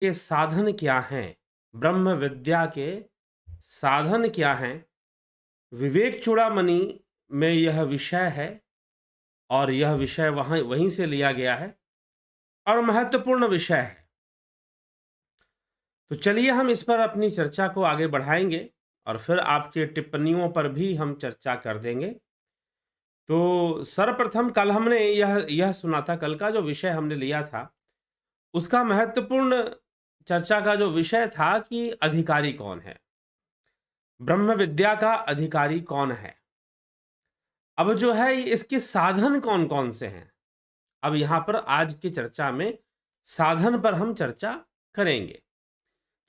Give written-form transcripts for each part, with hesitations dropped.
के साधन क्या हैं? ब्रह्म विद्या के साधन क्या हैं? विवेक चूड़ामणि में यह विषय है और यह विषय वहीं से लिया गया है और महत्वपूर्ण विषय है। तो चलिए हम इस पर अपनी चर्चा को आगे बढ़ाएँगे और फिर आपकी टिप्पणियों पर भी हम चर्चा कर देंगे। तो सर्वप्रथम कल हमने यह सुना था, कल का जो विषय हमने लिया था, उसका महत्वपूर्ण चर्चा का जो विषय था कि अधिकारी कौन है? ब्रह्म विद्या का अधिकारी कौन है? अब जो है इसके साधन कौन-कौन से हैं? अब यहाँ पर आज की चर्चा में साधन पर हम चर्चा करेंगे।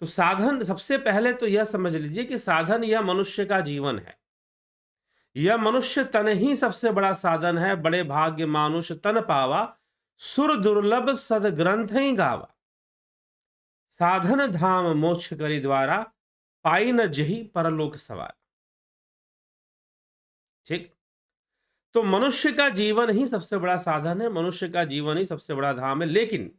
तो साधन सबसे पहले तो यह समझ लीजिए कि साधन यह मनुष्य का जीवन है। यह मनुष्य तन ही सबसे बड़ा साधन है, बड़े भाग्य मानुष तन पावा, सुर दुर्लभ सद ग्रंथ ही गावा। साधन धाम मोक्ष करि द्वारा, पाई न जही परलोक सवार। ठीक। तो मनुष्य का जीवन ही सबसे बड़ा साधन है, मनुष्य का जीवन ही सबसे बड़ा धाम है। लेकिन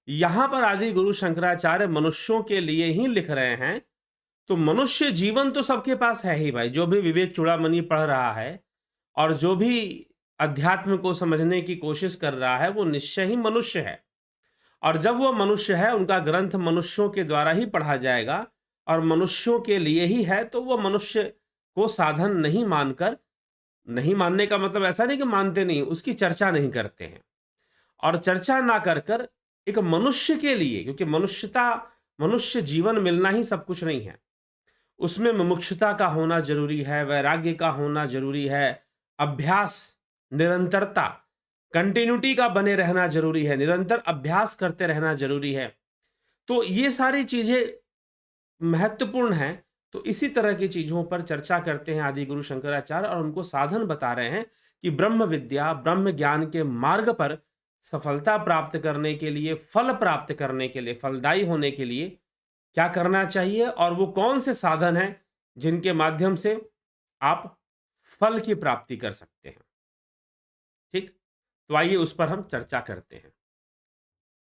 यहां पर आदि गुरु शंकराचार्य मनुष्यों के लिए ही लिख रहे हैं। तो मनुष्य जीवन तो सबके पास है ही भाई। जो भी विवेक चूड़ामणि पढ़ रहा है और जो भी अध्यात्म को समझने की कोशिश कर रहा है, वो निश्चय ही मनुष्य है। और जब वो मनुष्य है, उनका ग्रंथ मनुष्यों के द्वारा ही पढ़ा जाएगा और मनुष्यों के लिए ही है, तो वो मनुष्य को साधन नहीं मानकर, नहीं मानने का मतलब ऐसा नहीं कि मानते नहीं, उसकी चर्चा नहीं करते हैं। और चर्चा ना कर कर एक मनुष्य के लिए, क्योंकि मनुष्य जीवन मिलना ही सब कुछ नहीं है, उसमें मुमुक्षुता का होना जरूरी है, वैराग्य का होना जरूरी है, अभ्यास, निरंतरता, कंटिन्यूटी का बने रहना जरूरी है, निरंतर अभ्यास करते रहना जरूरी है। तो ये सारी चीजें महत्वपूर्ण हैं। तो इसी तरह की चीजों पर चर्चा करते हैं आदि गुरु शंकराचार्य और उनको साधन बता रहे हैं कि ब्रह्म विद्या, ब्रह्म ज्ञान के मार्ग पर सफलता प्राप्त करने के लिए, फल प्राप्त करने के लिए, फलदायी होने के लिए क्या करना चाहिए और वो कौन से साधन हैं जिनके माध्यम से आप फल की प्राप्ति कर सकते हैं। ठीक। तो आइए उस पर हम चर्चा करते हैं।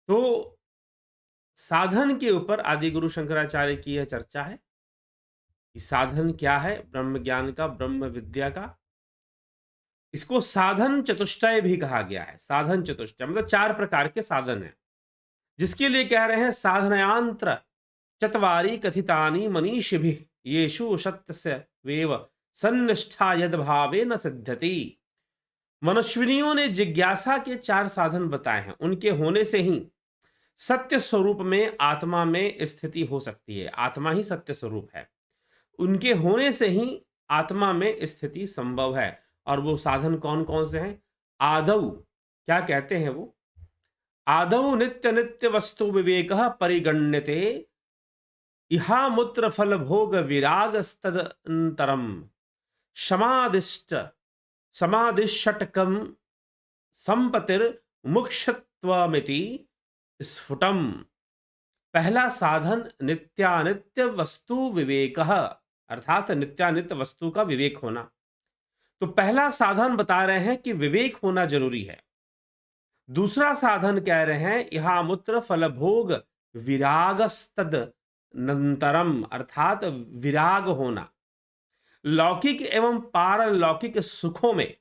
तो साधन के ऊपर आदि गुरु शंकराचार्य की यह चर्चा है कि साधन क्या है ब्रह्म ज्ञान का, ब्रह्म विद्या का। इसको साधन चतुष्टय भी कहा गया है। साधन चतुष्टय मतलब 4 प्रकार के साधन हैं, जिसके लिए कह रहे हैं साधनयांत्र चत्वारि कथितानि मनीषिभिः येषु सत्यस्य वेव सन्निष्ठा यद भावे न सिद्ध्यति। मनुष्विनियों ने जिज्ञासा के 4 साधन बताए हैं। उनके होने से ही सत्य स्वरूप में आत्मा में स्थिति हो सकती है। आत्मा ही सत्य स्वरूप है। उनके होने से ही आत्मा में स्थिति संभव है। और वो साधन कौन कौन से हैं? आदौ क्या कहते हैं वो? आदौ नित्य नित्य वस्तु विवेक परिगण्यते, इहामुत्र फल भोग विराग तदंतरम, समादिष्ट समादिषटकम संपतिर मुक्षत्वमिति स्फुटम। पहला साधन नित्यानित्य वस्तु विवेक, अर्थात नित्यानित्य वस्तु का विवेक होना। तो पहला साधन बता रहे हैं कि विवेक होना जरूरी है। दूसरा साधन कह रहे हैं इहामुत्र फल भोग विरागस्तद नंतरम, अर्थात विराग होना। लौकिक एवं पारलौकिक सुखों में,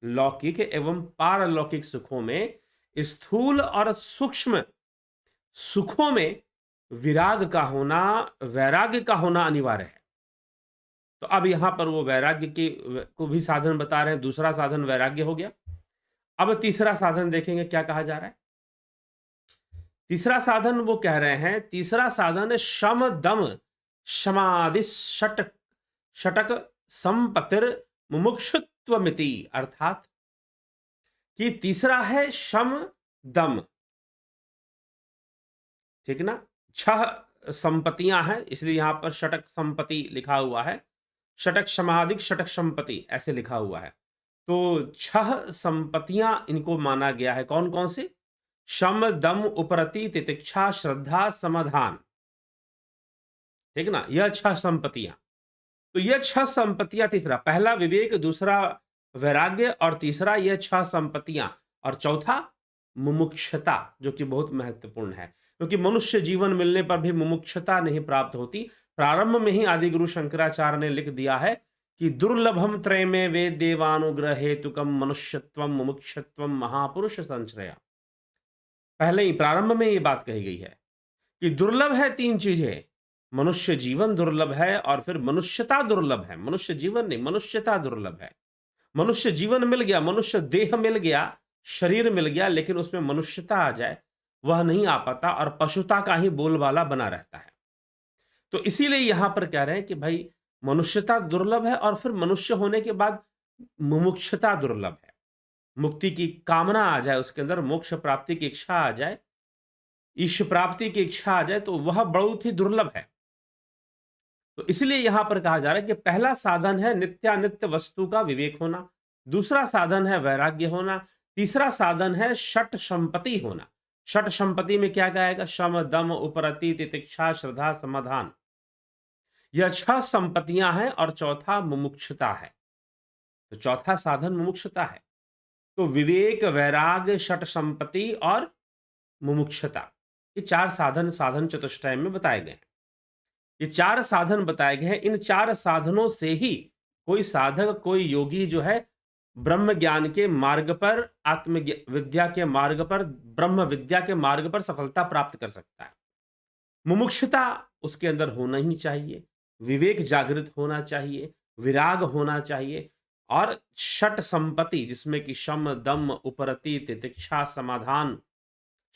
लौकिक एवं पारलौकिक सुखों में, स्थूल और सूक्ष्म सुखों में विराग का होना, वैराग्य का होना अनिवार्य है। तो अब यहां पर वो वैराग्य की को भी साधन बता रहे हैं। दूसरा साधन वैराग्य हो गया। अब तीसरा साधन देखेंगे क्या कहा जा रहा है। तीसरा साधन वो कह रहे हैं, तीसरा साधन है शम दम समाधि षटक षटक संपतिर मुमुक्षुत्वमिति, अर्थात कि तीसरा है शम दम। ठीक ना। 6 संपत्तियां हैं, इसलिए यहां पर षटक संपत्ति लिखा हुआ है। षटक समाधिक षटक संपत्ति ऐसे लिखा हुआ है। तो 6 संपत्तियां इनको माना गया है। कौन कौन से? शम दम उपरति तितिक्षा श्रद्धा समाधान। ठीक ना। यह 6 संपत्तियां। तो यह 6 संपत्तियां, तीसरा, पहला विवेक, दूसरा वैराग्य और तीसरा यह 6 संपत्तियां, और चौथा मुमुक्षता, जो कि बहुत महत्वपूर्ण है। क्योंकि मनुष्य जीवन मिलने पर भी मुमुक्षुता नहीं प्राप्त होती। प्रारंभ में ही आदि गुरु शंकराचार्य ने लिख दिया है कि दुर्लभम त्रयमे वेद देवानुग्रह हेतुकम मनुष्यत्वम मुमुक्षुत्वम महापुरुष संश्रया। पहले ही प्रारंभ में ये बात कही गई है कि दुर्लभ है तीन चीजें, मनुष्य जीवन दुर्लभ है और फिर मनुष्यता दुर्लभ है। मनुष्य जीवन नहीं, मनुष्यता दुर्लभ है। मनुष्य जीवन मिल गया, मनुष्य देह मिल गया, शरीर मिल गया, लेकिन उसमें मनुष्यता आ जाए वह नहीं आ पाता और पशुता का ही बोलबाला बना रहता है। तो इसीलिए यहां पर कह रहे हैं कि भाई मनुष्यता दुर्लभ है और फिर मनुष्य होने के बाद मुमुक्षुता दुर्लभ है। मुक्ति की कामना आ जाए, उसके अंदर मोक्ष प्राप्ति की इच्छा आ जाए, ईश प्राप्ति की इच्छा आ जाए, तो वह बहुत ही दुर्लभ है। तो इसलिए यहां पर कहा जा रहा है कि पहला साधन है नित्यानित्य वस्तु का विवेक होना, दूसरा साधन है वैराग्य होना, तीसरा साधन है षट संपत्ति होना। षट संपत्ति में क्या कहेगा? शम, दम, उपरति, तितिक्षा, श्रद्धा, समाधान। यह छह संपत्तियां हैं और चौथा मुमुक्षुता है। तो चौथा साधन मुमुक्षुता है। तो विवेक, वैराग्य, षट संपत्ति और मुमुक्षुता, ये चार साधन साधन चतुष्टय में बताए गए हैं। ये चार साधन बताए गए हैं। इन चार साधनों से ही कोई साधक, कोई योगी जो है ब्रह्म ज्ञान के मार्ग पर, आत्म विद्या के मार्ग पर, ब्रह्म विद्या के मार्ग पर सफलता प्राप्त कर सकता है। मुमुक्षुता उसके अंदर होना ही चाहिए, विवेक जागृत होना चाहिए, विराग होना चाहिए और षट संपत्ति जिसमें कि शम, दम, उपरति, तितिक्षा, समाधान,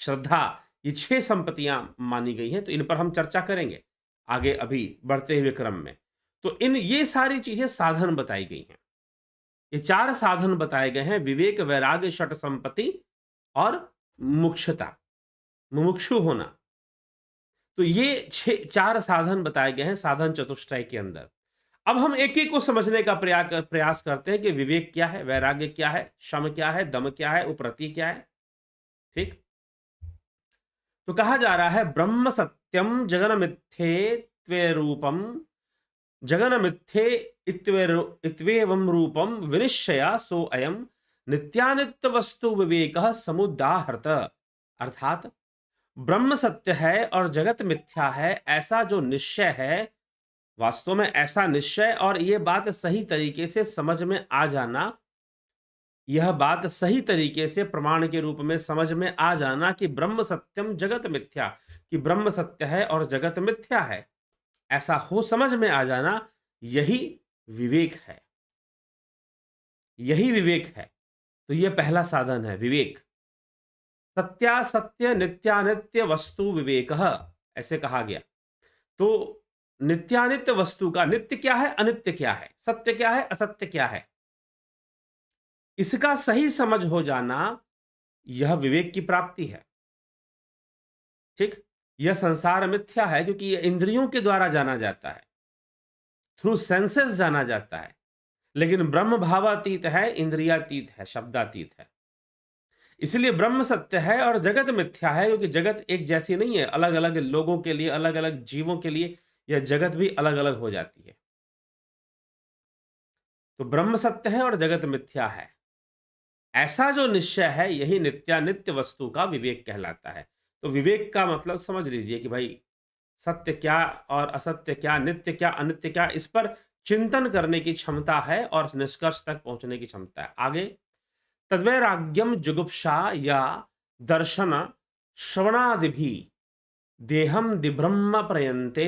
श्रद्धा, ये छह संपत्तियां मानी गई हैं। तो इन पर हम चर्चा करेंगे आगे अभी बढ़ते हुए क्रम में। तो ये सारी चीजें साधन बताई गई हैं। ये चार साधन बताए गए हैं, विवेक, वैराग्य, षट संपत्ति और मुमुक्षुता, मुमुक्षु होना। तो ये चार साधन बताए गए हैं साधन चतुष्टय के अंदर। अब हम एक एक को समझने का प्रयास करते हैं कि विवेक क्या है, वैराग्य क्या है, शम क्या है, दम क्या है, उपरति क्या है। ठीक। तो कहा जा रहा है ब्रह्म सत्यम जगन मिथ्ये रूपम, जगन मिथ्ये इत्वेवं रूपम विनिश्चया सो अयम नित्यानित्य वस्तु विवेक समुदाहरत। अर्थात ब्रह्म सत्य है और जगत मिथ्या है, ऐसा जो निश्चय है, वास्तव में ऐसा निश्चय और यह बात सही तरीके से समझ में आ जाना, यह बात सही तरीके से प्रमाण के रूप में समझ में आ जाना कि ब्रह्म सत्यम जगत मिथ्या, कि ब्रह्म सत्य है और जगत मिथ्या है, ऐसा हो समझ में आ जाना, यही विवेक है। यही विवेक है। तो यह पहला साधन है, विवेक। सत्यासत्य नित्यानित्य वस्तु विवेक, ऐसे कहा गया। तो नित्यानित्य वस्तु का नित्य क्या है, अनित्य क्या है, सत्य क्या है, असत्य क्या है, इसका सही समझ हो जाना, यह विवेक की प्राप्ति है। ठीक। यह संसार मिथ्या है क्योंकि यह इंद्रियों के द्वारा जाना जाता है, थ्रू सेंसेस जाना जाता है, लेकिन ब्रह्म भावातीत है, इंद्रियातीत है, शब्दातीत है। इसलिए ब्रह्म सत्य है और जगत मिथ्या है, क्योंकि जगत एक जैसी नहीं है। अलग अलग लोगों के लिए, अलग अलग जीवों के लिए यह जगत भी अलग अलग हो जाती है। तो ब्रह्म सत्य है और जगत मिथ्या है, ऐसा जो निश्चय है, यही नित्यानित्य वस्तु का विवेक कहलाता है। तो विवेक का मतलब समझ लीजिए कि भाई सत्य क्या और असत्य क्या, नित्य क्या, अनित्य क्या, इस पर चिंतन करने की क्षमता है और निष्कर्ष तक पहुंचने की क्षमता है। आगे तद्वैराग्यम जुगुप्सा या दर्शन श्रवणादिभि देहम दिब्रह्म प्रयंते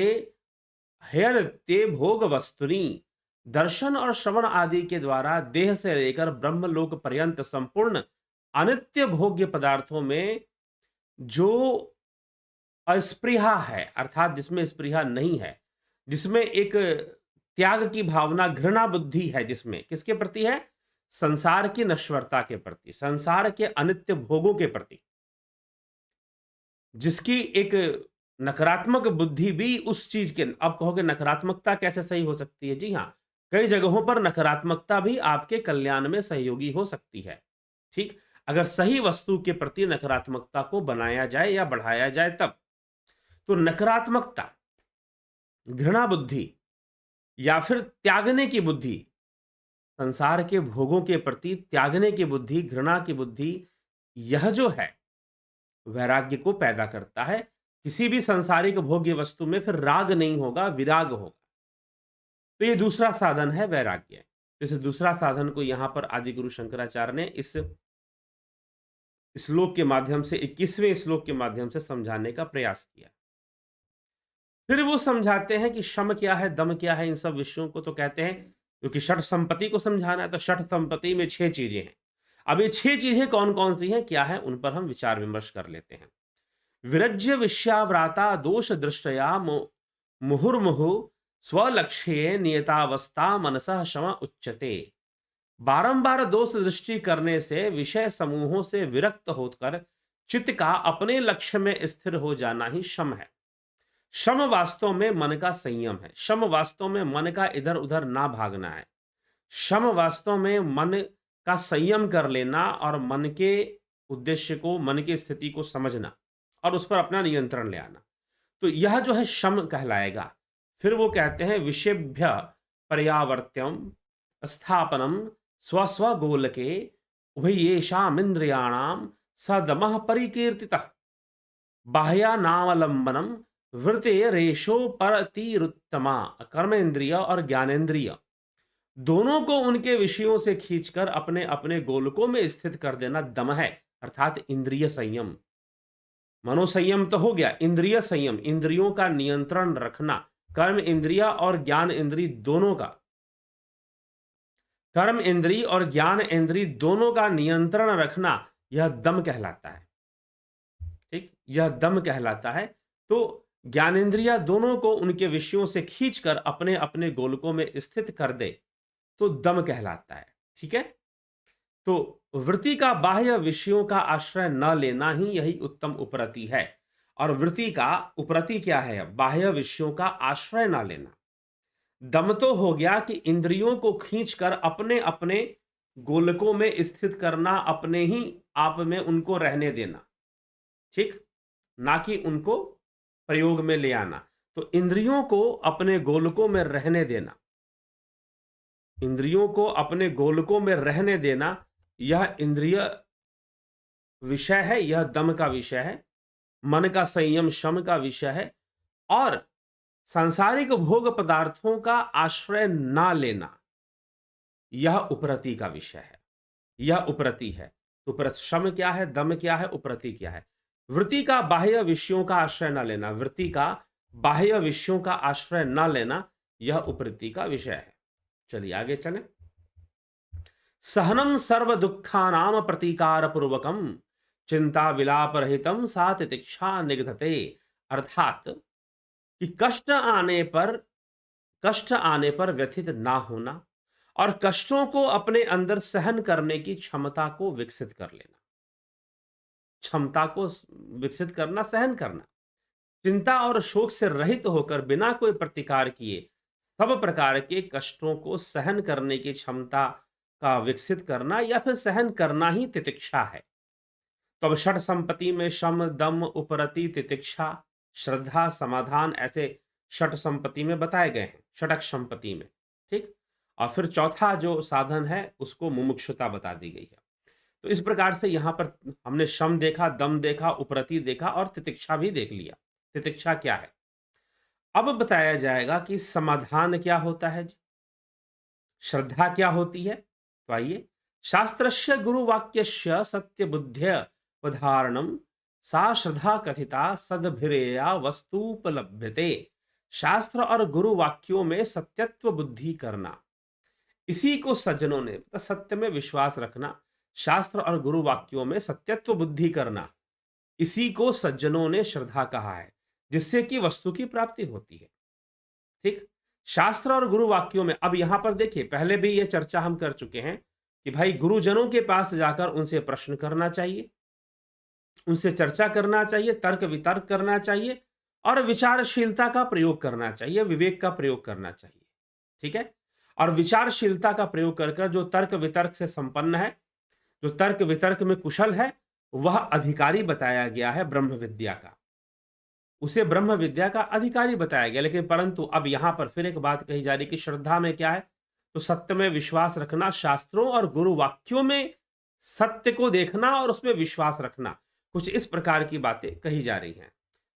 हेयनित्ये भोग वस्तुनि। दर्शन और श्रवण आदि के द्वारा देह से लेकर ब्रह्मलोक पर्यंत संपूर्ण अनित्य भोग्य पदार्थों में जो अस्पृहा है, अर्थात जिसमें स्पृहा नहीं है, जिसमें एक त्याग की भावना, घृणा बुद्धि है, जिसमें किसके प्रति है, संसार की नश्वरता के प्रति, संसार के अनित्य भोगों के प्रति, जिसकी एक नकारात्मक बुद्धि भी उस चीज के, अब कहोगे नकारात्मकता कैसे सही हो सकती है? जी हाँ, कई जगहों पर नकारात्मकता भी आपके कल्याण में सहयोगी हो सकती है। ठीक। अगर सही वस्तु के प्रति नकारात्मकता को बनाया जाए या बढ़ाया जाए तब। तो नकारात्मकता, घृणा बुद्धि या फिर त्यागने की बुद्धि, संसार के भोगों के प्रति त्यागने की बुद्धि, घृणा की बुद्धि, यह जो है वैराग्य को पैदा करता है। किसी भी सांसारिक भोग्य वस्तु में फिर राग नहीं होगा, विराग होगा। तो ये दूसरा साधन है वैराग्य। इस दूसरा साधन को यहां पर आदि गुरु शंकराचार्य ने इस श्लोक के माध्यम से, 21वें श्लोक के माध्यम से समझाने का प्रयास किया। फिर वो समझाते हैं कि शम क्या है, दम क्या है, इन सब विषयों को। तो कहते हैं क्योंकि षट संपत्ति को समझाना है, तो षट संपत्ति में 6 चीजें हैं। अब ये 6 चीजें कौन कौन सी हैं, क्या है, उन पर हम विचार विमर्श कर लेते हैं। विरज्य विश्याव्राता दोष दृष्टया मुहुर्मुहु स्वलक्ष्ये नियतावस्था मनसः शम उच्यते। बारंबार दोष दृष्टि करने से, विषय समूहों से विरक्त होकर चित्त का अपने लक्ष्य में स्थिर हो जाना ही शम है। शम वास्तव में मन का संयम है। शम वास्तव में मन का इधर उधर ना भागना है। शम वास्तव में मन का संयम कर लेना और मन के उद्देश्य को, मन की स्थिति को समझना और उस पर अपना नियंत्रण ले आना। तो यह जो है शम कहलाएगा। फिर वो कहते हैं विषेभ्य पर्यावर्त्यम स्थापनम स्वस्व गोलके उभयेषामिन्द्रियाणाम सदमः परिकीर्तितः बाह्यानावलंबनम वृत्ते रेशो परतिरुत्तमा। कर्मेंद्रिय और ज्ञानेन्द्रिय दोनों को उनके विषयों से खींचकर अपने अपने गोलकों में स्थित कर देना दम है, अर्थात इंद्रिय संयम। मनोसंयम तो हो गया, इंद्रिय संयम, इंद्रियों का नियंत्रण रखना। कर्म इंद्रिय और ज्ञान इंद्रिय दोनों का, कर्म इंद्रिय और ज्ञान इंद्रिय दोनों का नियंत्रण रखना, यह दम कहलाता है। ठीक, यह दम कहलाता है। तो ज्ञानेंद्रिया दोनों को उनके विषयों से खींचकर अपने अपने गोलकों में स्थित कर दे तो दम कहलाता है। ठीक है, तो वृत्ति का बाह्य विषयों का आश्रय न लेना ही यही उत्तम उपरति है। और वृत्ति का उपरति क्या है, बाह्य विषयों का आश्रय न लेना। दम तो हो गया कि इंद्रियों को खींचकर अपने अपने गोलकों में स्थित करना, अपने ही आप में उनको रहने देना। ठीक, ना कि उनको प्रयोग में ले आना। तो इंद्रियों को अपने गोलकों में रहने देना, इंद्रियों को अपने गोलकों में रहने देना, यह इंद्रिय विषय है, यह दम का विषय है। मन का संयम शम का विषय है। और सांसारिक भोग पदार्थों का आश्रय ना लेना, यह उपरति का विषय है, यह उपरति है। उपरत शम क्या है, दम क्या है, उपरति क्या है। वृत्ति का बाह्य विषयों का आश्रय न लेना, वृत्ति का बाह्य विषयों का आश्रय न लेना, यह उपरति का विषय है। चलिए आगे चलें। सहनम सर्व दुखानाम प्रतीकार पूर्वकम चिंता विलाप रहितम सा तितिक्षा निगधते। अर्थात कि कष्ट आने पर व्यथित ना होना और कष्टों को अपने अंदर सहन करने की क्षमता को विकसित कर लेना। क्षमता को विकसित करना, सहन करना, चिंता और शोक से रहित होकर बिना कोई प्रतिकार किए सब प्रकार के कष्टों को सहन करने की क्षमता का विकसित करना, या फिर सहन करना ही तितिक्षा है। तो अब षट संपत्ति में शम दम उपरति तितिक्षा श्रद्धा समाधान ऐसे षट संपत्ति में बताए गए हैं, षटक संपत्ति में। ठीक, और फिर चौथा जो साधन है उसको मुमुक्षुता बता दी गई है। तो इस प्रकार से यहां पर हमने शम देखा, दम देखा, उपरति देखा और तितिक्षा भी देख लिया। तितिक्षा क्या है, अब बताया जाएगा कि समाधान क्या होता है, श्रद्धा क्या होती है। तो आइए, शास्त्रस्य गुरुवाक्यस्य सत्य बुद्ध्य उदाहरणम सा श्रद्धा कथिता सदभिरेया वस्तुपलभ्यते। शास्त्र और गुरु वाक्यों में सत्यत्व बुद्धि करना, इसी को सज्जनों ने, सत्य में विश्वास रखना, शास्त्र और गुरु वाक्यों में सत्यत्व बुद्धि करना, इसी को सज्जनों ने श्रद्धा कहा है, जिससे कि वस्तु की प्राप्ति होती है। ठीक, शास्त्र और गुरु वाक्यों में, अब यहां पर देखिए, पहले भी यह चर्चा हम कर चुके हैं कि भाई गुरुजनों के पास जाकर उनसे प्रश्न करना चाहिए, उनसे चर्चा करना चाहिए, तर्क वितर्क करना चाहिए और विचारशीलता का प्रयोग करना चाहिए, विवेक का प्रयोग करना चाहिए। ठीक है, और विचारशीलता का प्रयोग कर जो तर्क वितर्क से संपन्न है, जो तर्क वितर्क में कुशल है, वह अधिकारी बताया गया है ब्रह्म विद्या का, उसे ब्रह्म विद्या का अधिकारी बताया गया। लेकिन परंतु अब यहां पर फिर एक बात कही जा रही कि श्रद्धा में क्या है, तो सत्य में विश्वास रखना, शास्त्रों और गुरु वाक्यों में सत्य को देखना और उसमें विश्वास रखना, कुछ इस प्रकार की बातें कही जा रही हैं।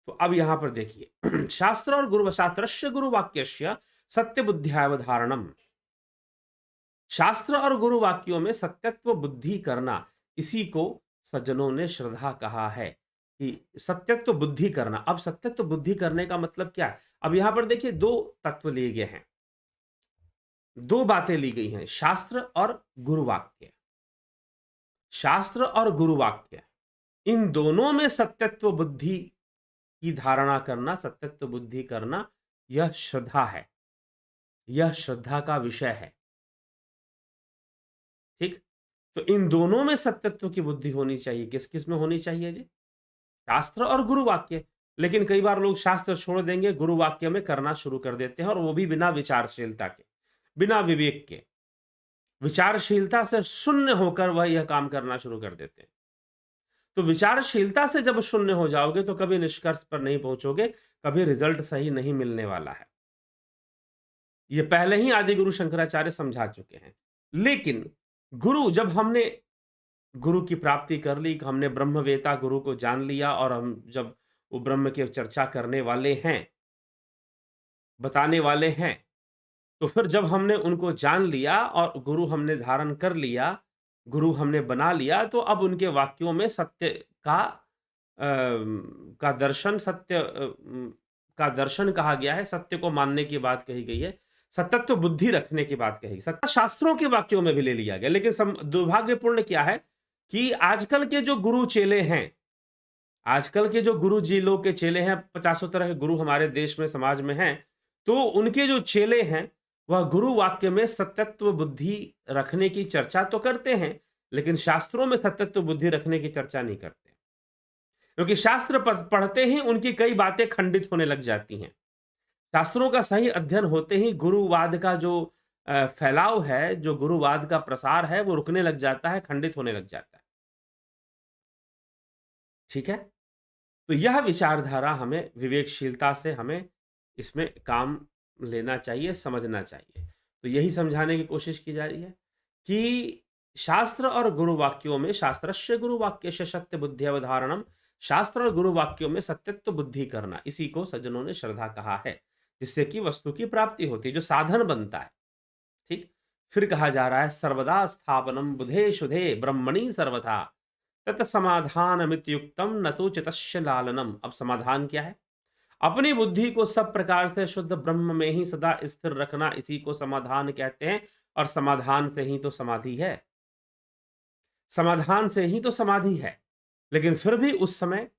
तो अब यहां पर देखिए शास्त्र और गुरु शास्त्रस्य गुरु वाक्यस्य सत्य बुद्धियावधारणम। शास्त्र और गुरु वाक्यों में सत्यत्व बुद्धि करना, इसी को सज्जनों ने श्रद्धा कहा है कि सत्यत्व बुद्धि करना। अब सत्यत्व बुद्धि करने का मतलब क्या है? अब यहां पर देखिए दो तत्व लिए गए हैं, दो बातें ली गई हैं, शास्त्र और गुरु वाक्य। शास्त्र और गुरु वाक्य, इन दोनों में सत्यत्व बुद्धि की धारणा करना, सत्यत्व बुद्धि करना, यह श्रद्धा है, यह श्रद्धा का विषय है। ठीक? तो इन दोनों में सत्यत्व की बुद्धि होनी चाहिए। किस किस में होनी चाहिए जी? शास्त्र और गुरु वाक्य। लेकिन कई बार लोग शास्त्र छोड़ देंगे, गुरु वाक्य में करना शुरू कर देते हैं, और वो भी बिना विचारशीलता के, बिना विवेक के। विचारशीलता से शून्य होकर वह यह काम करना शुरू कर देते हैं। तो विचारशीलता से जब शून्य हो जाओगे तो कभी निष्कर्ष पर नहीं पहुंचोगे, कभी रिजल्ट सही नहीं मिलने वाला है। ये पहले ही आदि गुरु शंकराचार्य समझा चुके हैं। लेकिन गुरु, जब हमने गुरु की प्राप्ति कर ली, हमने ब्रह्मवेता गुरु को जान लिया, और हम जब वो ब्रह्म की चर्चा करने वाले हैं, बताने वाले हैं, तो फिर जब हमने उनको जान लिया और गुरु हमने धारण कर लिया, गुरु हमने बना लिया, तो अब उनके वाक्यों में सत्य का दर्शन, का दर्शन कहा गया है। सत्य को मानने की बात कही गई है, सतत्व बुद्धि रखने की बात कही। सत्य शास्त्रों के वाक्यों में भी ले लिया गया। लेकिन दुर्भाग्यपूर्ण क्या है कि आजकल के जो गुरु चेले हैं, आजकल के जो गुरु जी लोग के चेले हैं, 50 तरह के गुरु हमारे देश में, समाज में हैं, तो उनके जो चेले हैं, वह गुरु वाक्य में सत्यत्व बुद्धि रखने की चर्चा तो करते हैं, लेकिन शास्त्रों में सत्यत्व बुद्धि रखने की चर्चा नहीं करते, क्योंकि शास्त्र पढ़ते ही उनकी कई बातें खंडित होने लग जाती हैं। शास्त्रों का सही अध्ययन होते ही गुरुवाद का जो फैलाव है, जो गुरुवाद का प्रसार है, वो रुकने लग जाता है, खंडित होने लग जाता है। ठीक है? तो यह विचारधारा हमें विवेकशीलता से हमें इसमें काम लेना चाहिए, समझना चाहिए। तो यही समझाने की कोशिश की जा रही है कि शास्त्र और गुरु वाक्यों में, शास्त्रस्य गुरु वाक्यस्य सत्य बुद्धि अवधारणम, शास्त्र और गुरु वाक्यों में सत्यत्व बुद्धि करना, इसी को सज्जनों ने श्रद्धा कहा है, जिससे कि वस्तु की प्राप्ति होती है, जो साधन बनता है। ठीक? फिर कहा जा रहा है सर्वदा स्थापनम बुधे शुधे ब्रह्मणि सर्वथा तत्समाधानमित्युक्तम न तो चितस्य लालनम। अब समाधान क्या है? अपनी बुद्धि को सब प्रकार से शुद्ध ब्रह्म में ही सदा स्थिर रखना, इसी को समाधान कहते हैं। और समाधान से ही तो समाधि है, समाधान से ही तो समाधि है। लेकिन फिर भी उस समय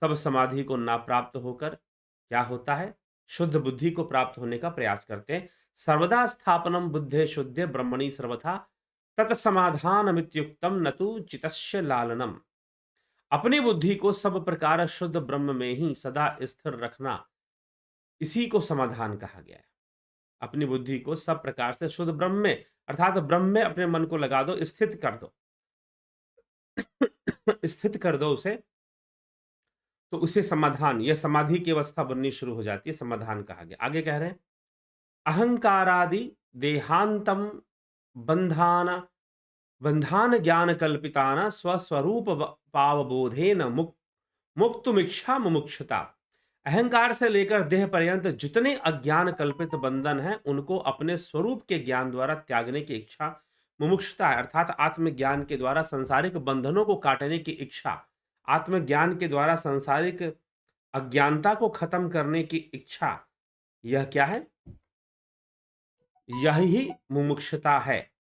सब समाधि को ना प्राप्त होकर क्या होता है? शुद्ध बुद्धि को प्राप्त होने का प्रयास करते हैं। सर्वदा स्थापनम बुद्धे शुद्धे ब्रह्मणि सर्वथा तत्समाधानमित्युक्तम न तु चितस्य लालनम। अपनी बुद्धि को सब प्रकार शुद्ध ब्रह्म में ही सदा स्थिर रखना, इसी को समाधान कहा गया है। अपनी बुद्धि को सब प्रकार से शुद्ध ब्रह्म में, अर्थात ब्रह्म में अपने मन को लगा दो, स्थित कर दो स्थित कर दो उसे, तो उसे समाधान, यह समाधि की अवस्था बननी शुरू हो जाती है, समाधान कहा गया। आगे कह रहे हैं अहंकारादि देहांतम बंधान बंधान ज्ञान कल्पिताना स्वस्वरूप पावबोधेन मुक्तुमिच्छा मुमुक्षुता। अहंकार से लेकर देह पर्यंत जितने अज्ञान कल्पित बंधन हैं, उनको अपने स्वरूप के ज्ञान द्वारा त्यागने की इच्छा मुमुक्षुता है, अर्थात आत्मज्ञान के द्वारा संसारिक बंधनों को काटने की इच्छा, आत्मज्ञान के द्वारा संसारिक अज्ञानता को खत्म करने की इच्छा, यह क्या है? यही मुमुक्षुता है।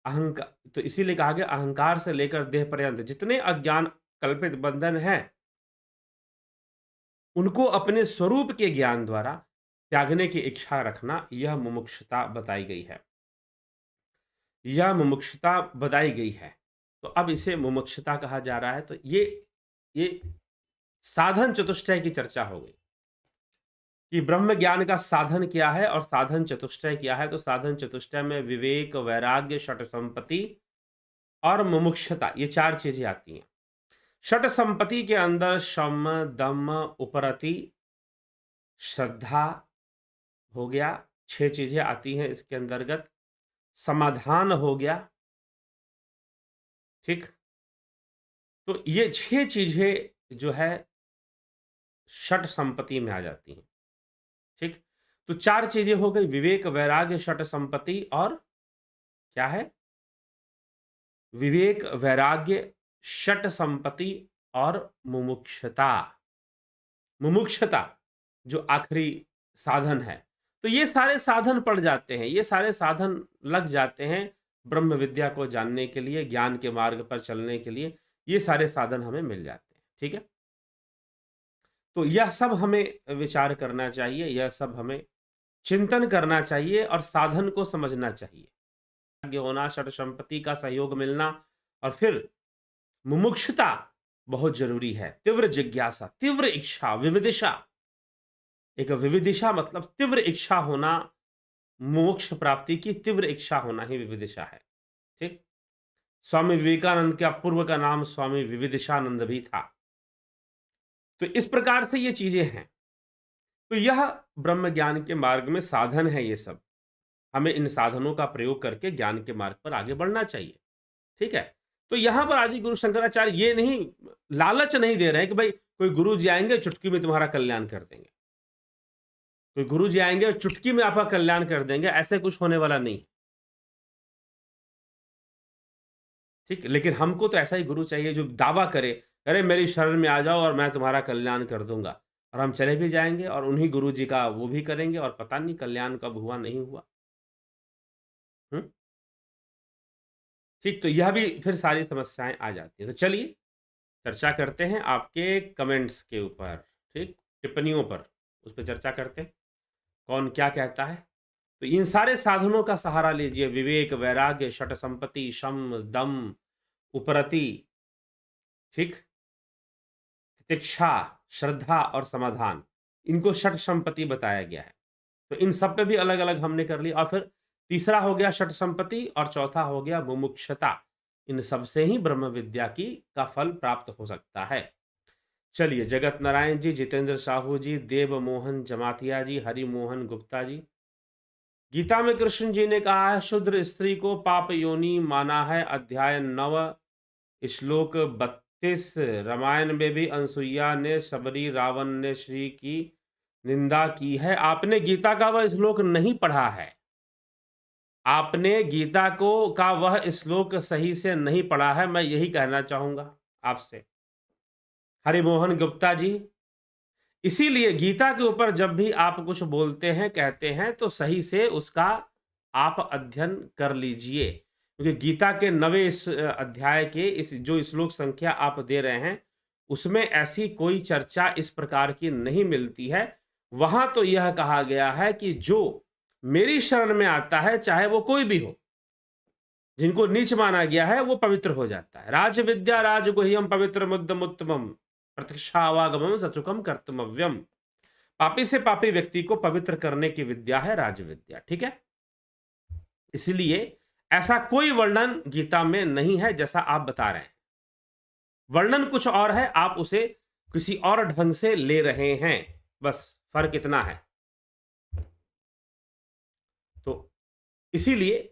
अहंकार, तो इसीलिए कहा गया अहंकार से लेकर देह पर्यंत जितने अज्ञान कल्पित बंधन हैं, उनको अपने स्वरूप के ज्ञान द्वारा त्यागने की इच्छा रखना, यह मुमुक्षुता बताई गई है, यह मुमुक्षुता बताई गई है। तो अब इसे मुमुक्षुता कहा जा रहा है। तो ये साधन चतुष्टय की चर्चा हो गई कि ब्रह्म ज्ञान का साधन क्या है और साधन चतुष्टय क्या है। तो साधन चतुष्टय में विवेक, वैराग्य, षट संपत्ति और मुमुक्षुता, ये चार चीजें आती हैं। षट संपत्ति के अंदर शम, दम, उपरति, श्रद्धा हो गया, 6 चीजें आती हैं इसके अंतर्गत। समाधान हो गया, ठीक। तो ये 6 चीजें जो है षट संपत्ति में आ जाती हैं। ठीक, तो 4 चीजें हो गई, विवेक, वैराग्य, षट संपत्ति और क्या है? विवेक, वैराग्य, षट संपत्ति और मुमुक्षुता। मुमुक्षुता जो आखिरी साधन है। तो ये सारे साधन पड़ जाते हैं, ये सारे साधन लग जाते हैं ब्रह्म विद्या को जानने के लिए, ज्ञान के मार्ग पर चलने के लिए, ये सारे साधन हमें मिल जाते हैं। ठीक है? तो यह सब हमें विचार करना चाहिए, यह सब हमें चिंतन करना चाहिए और साधन को समझना चाहिए। भाग्य होना, षट संपत्ति का सहयोग मिलना और फिर मुमुक्षुता बहुत जरूरी है। तीव्र जिज्ञासा, तीव्र इच्छा, विविदिशा। एक विविदिशा मतलब तीव्र इच्छा होना, मोक्ष प्राप्ति की तीव्र इच्छा होना ही विविदिशा है। ठीक, स्वामी विवेकानंद का पूर्व का नाम स्वामी विविदिशानंद भी था। तो इस प्रकार से ये चीजें हैं। तो यह ब्रह्म ज्ञान के मार्ग में साधन है। ये सब हमें इन साधनों का प्रयोग करके ज्ञान के मार्ग पर आगे बढ़ना चाहिए। ठीक है, तो यहां पर आदि गुरु शंकराचार्य ये नहीं लालच नहीं दे रहे हैं कि भाई कोई गुरु जी आएंगे चुटकी में तुम्हारा कल्याण कर देंगे, कोई गुरु जी आएंगे और चुटकी में आपका कल्याण कर देंगे, ऐसे कुछ होने वाला नहीं। ठीक, लेकिन हमको तो ऐसा ही गुरु चाहिए जो दावा करे, अरे मेरी शरण में आ जाओ और मैं तुम्हारा कल्याण कर दूंगा, और हम चले भी जाएंगे और उन्हीं गुरु जी का वो भी करेंगे और पता नहीं कल्याण कब हुआ नहीं हुआ। हम्म, ठीक, तो यह भी फिर सारी समस्याएं आ जाती हैं। तो चलिए चर्चा करते हैं आपके कमेंट्स के ऊपर। ठीक, टिप्पणियों पर उस पर चर्चा करते हैं, कौन क्या कहता है। तो इन सारे साधनों का सहारा लीजिए, विवेक, वैराग्य, षट संपत्ति, शम, दम, उपरति, ठीक, तितिक्षा, श्रद्धा और समाधान, इनको षट संपत्ति बताया गया है। तो इन सब पे भी अलग अलग हमने कर लिया, और फिर तीसरा हो गया षट संपत्ति और चौथा हो गया मुमुक्षुता। इन सब से ही ब्रह्म विद्या की का फल प्राप्त हो सकता है। चलिए, जगत नारायण जी, जितेंद्र साहू जी, देव मोहन जमातिया जी, हरि मोहन गुप्ता जी, गीता में कृष्ण जी ने कहा है शूद्र स्त्री को पाप योनि माना है, अध्याय 9 श्लोक 32। रामायण में भी अनसुईया ने शबरी रावण ने श्री की निंदा की है। आपने गीता का वह श्लोक नहीं पढ़ा है, आपने गीता को का वह श्लोक सही से नहीं पढ़ा है, मैं यही कहना चाहूंगा आपसे, हरिमोहन गुप्ता जी। इसीलिए गीता के ऊपर जब भी आप कुछ बोलते हैं, कहते हैं, तो सही से उसका आप अध्ययन कर लीजिए, क्योंकि गीता के 9वें इस अध्याय के इस जो श्लोक संख्या आप दे रहे हैं, उसमें ऐसी कोई चर्चा इस प्रकार की नहीं मिलती है। वहां तो यह कहा गया है कि जो मेरी शरण में आता है, चाहे वो कोई भी हो, जिनको नीच माना गया है, वो पवित्र हो जाता है। राज विद्या राजगुह्यम पवित्र मुद्दम उत्तमम प्रत्यक्षावागमम सचुकम कर्तव्यम। पापी से पापी व्यक्ति को पवित्र करने की विद्या है राज विद्या। ठीक है, इसलिए ऐसा कोई वर्णन गीता में नहीं है जैसा आप बता रहे हैं। वर्णन कुछ और है, आप उसे किसी और ढंग से ले रहे हैं, बस फर्क इतना है। तो इसीलिए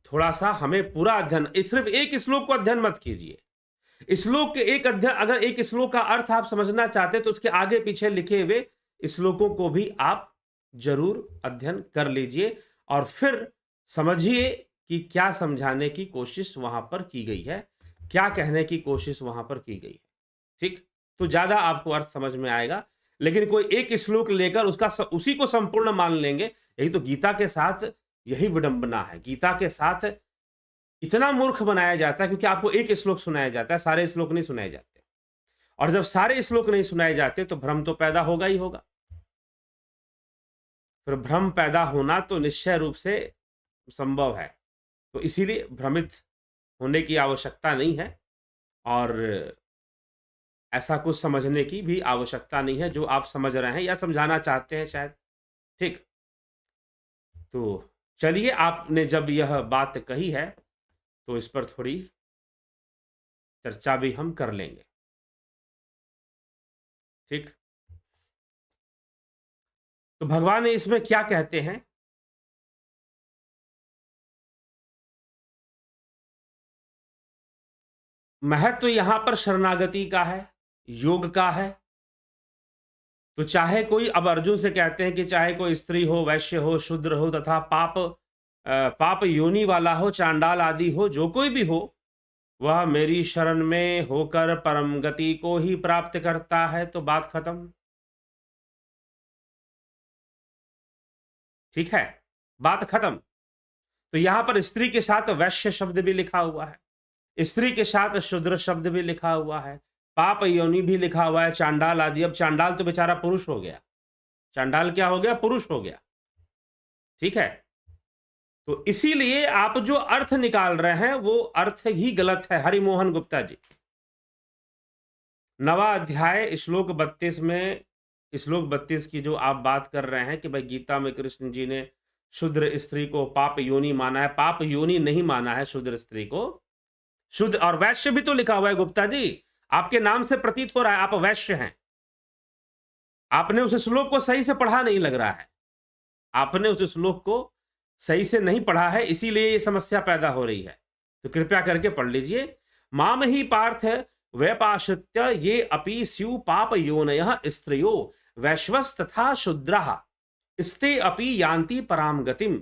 थोड़ा सा हमें पूरा अध्ययन, सिर्फ एक श्लोक को अध्ययन मत कीजिए। श्लोक के एक अध्ययन, अगर एक श्लोक का अर्थ आप समझना चाहते तो उसके आगे पीछे लिखे हुए श्लोकों को भी आप जरूर अध्ययन कर लीजिए और फिर समझिए कि क्या समझाने की कोशिश वहां पर की गई है, क्या कहने की कोशिश वहां पर की गई है। ठीक, तो ज्यादा आपको अर्थ समझ में आएगा। लेकिन कोई एक श्लोक लेकर उसका उसी को संपूर्ण मान लेंगे, यही तो गीता के साथ यही विडंबना है। गीता के साथ इतना मूर्ख बनाया जाता है क्योंकि आपको एक श्लोक सुनाया जाता है, सारे श्लोक नहीं सुनाए जाते, और जब सारे श्लोक नहीं सुनाए जाते तो भ्रम तो पैदा होगा ही होगा। फिर भ्रम पैदा होना तो निश्चय रूप से संभव है। तो इसीलिए भ्रमित होने की आवश्यकता नहीं है, और ऐसा कुछ समझने की भी आवश्यकता नहीं है जो आप समझ रहे हैं या समझाना चाहते हैं शायद। ठीक, तो चलिए, आपने जब यह बात कही है तो इस पर थोड़ी चर्चा भी हम कर लेंगे। ठीक, तो भगवान इसमें क्या कहते हैं? महत्व यहां पर शरणागति का है, योग का है, तो चाहे कोई, अब अर्जुन से कहते हैं कि चाहे कोई स्त्री हो, वैश्य हो, शूद्र हो तथा पाप योनि वाला हो, चांडाल आदि हो, जो कोई भी हो, वह मेरी शरण में होकर परम गति को ही प्राप्त करता है। तो बात खत्म। ठीक है, बात खत्म। तो यहां पर स्त्री के साथ वैश्य शब्द भी लिखा हुआ है, स्त्री के साथ शूद्र शब्द भी लिखा हुआ है, पाप योनि भी लिखा हुआ है, चांडाल आदि। अब चांडाल तो बेचारा पुरुष हो गया, चांडाल क्या हो गया? पुरुष हो गया। ठीक है, तो इसीलिए आप जो अर्थ निकाल रहे हैं वो अर्थ ही गलत है। हरिमोहन गुप्ता जी, 9वां अध्याय श्लोक 32 में, श्लोक 32 की जो आप बात कर रहे हैं कि भाई गीता में कृष्ण जी ने शूद्र स्त्री को पाप योनि माना है, पाप योनि नहीं माना है शूद्र स्त्री को। शुद्ध और वैश्य भी तो लिखा हुआ है गुप्ता जी, आपके नाम से प्रतीत हो रहा है आप वैश्य हैं। आपने उस श्लोक को सही से पढ़ा नहीं लग रहा है, आपने उस श्लोक को सही से नहीं पढ़ा है, इसीलिए ये समस्या पैदा हो रही है। तो कृपया करके पढ़ लीजिए। माम ही पार्थ व्यपाश्रित्य ये अपि स्यु पाप योनयः स्त्रियो वैश्वस तथा शूद्रः स्ते अपि यान्ति पराम गतिम।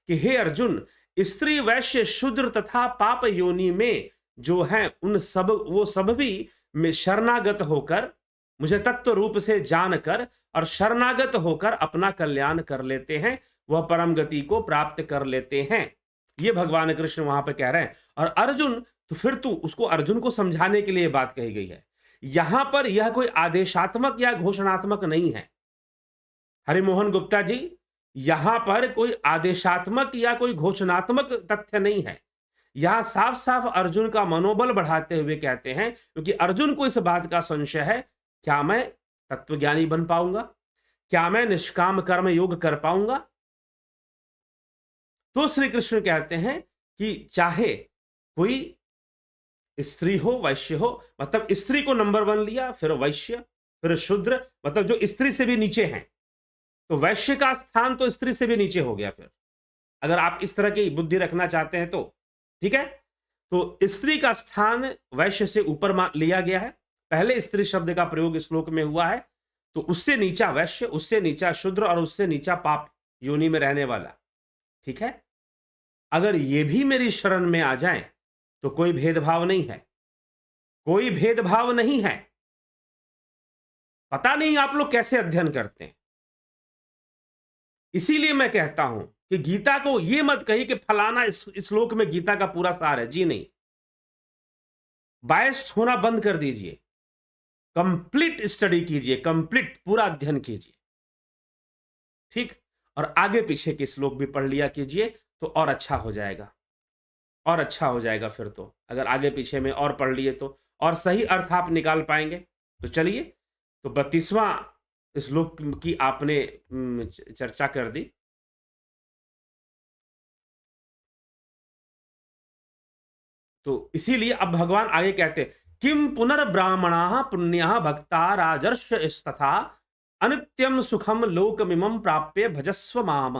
कि हे अर्जुन, स्त्री वैश्य शूद्र तथा पाप योनि में जो हैं उन सब, वो सब भी में शरणागत होकर, मुझे तत्व रूप से जानकर और शरणागत होकर अपना कल्याण कर लेते हैं, वह परम गति को प्राप्त कर लेते हैं। ये भगवान कृष्ण वहां पे कह रहे हैं। और अर्जुन, तो फिर तू उसको, अर्जुन को समझाने के लिए बात कही गई है। यहां पर यह कोई आदेशात्मक या घोषणात्मक नहीं है हरिमोहन गुप्ता जी, यहां पर कोई आदेशात्मक या कोई घोषणात्मक तथ्य नहीं है। यहां साफ साफ अर्जुन का मनोबल बढ़ाते हुए कहते हैं, क्योंकि अर्जुन को इस बात का संशय है, क्या मैं तत्वज्ञानी बन पाऊंगा? क्या मैं निष्काम कर्म योग कर पाऊंगा? तो श्री कृष्ण कहते हैं कि चाहे कोई स्त्री हो, वैश्य हो, मतलब स्त्री को नंबर 1 लिया, फिर वैश्य, फिर शूद्र, मतलब जो स्त्री से भी नीचे हैं। तो वैश्य का स्थान तो स्त्री से भी नीचे हो गया। फिर अगर आप इस तरह की बुद्धि रखना चाहते हैं तो ठीक है, तो स्त्री का स्थान वैश्य से ऊपर लिया गया है। पहले स्त्री शब्द का प्रयोग श्लोक में हुआ है, तो उससे नीचा वैश्य, उससे नीचा शूद्र और उससे नीचा पाप योनि में रहने वाला। ठीक है, अगर ये भी मेरी शरण में आ जाएं तो कोई भेदभाव नहीं है, कोई भेदभाव नहीं है। पता नहीं आप लोग कैसे अध्ययन करते हैं। इसीलिए मैं कहता हूं कि गीता को ये मत कही कि फलाना इस श्लोक में गीता का पूरा सार है। जी नहीं, बायस्ड होना बंद कर दीजिए, कंप्लीट स्टडी कीजिए, कंप्लीट पूरा अध्ययन कीजिए। ठीक, और आगे पीछे के श्लोक भी पढ़ लिया कीजिए तो और अच्छा हो जाएगा, और अच्छा हो जाएगा। फिर तो अगर आगे पीछे में और पढ़ लिए तो और सही अर्थ आप निकाल पाएंगे। तो चलिए, तो 32वां श्लोक की आपने चर्चा कर दी। तो इसीलिए अब भगवान आगे कहते हैं, किम पुनर्ब्राह्मणा पुण्या भक्ता राजर्षयस्तथा अनित्यम सुखम लोकमिमं प्राप्य भजस्व माम।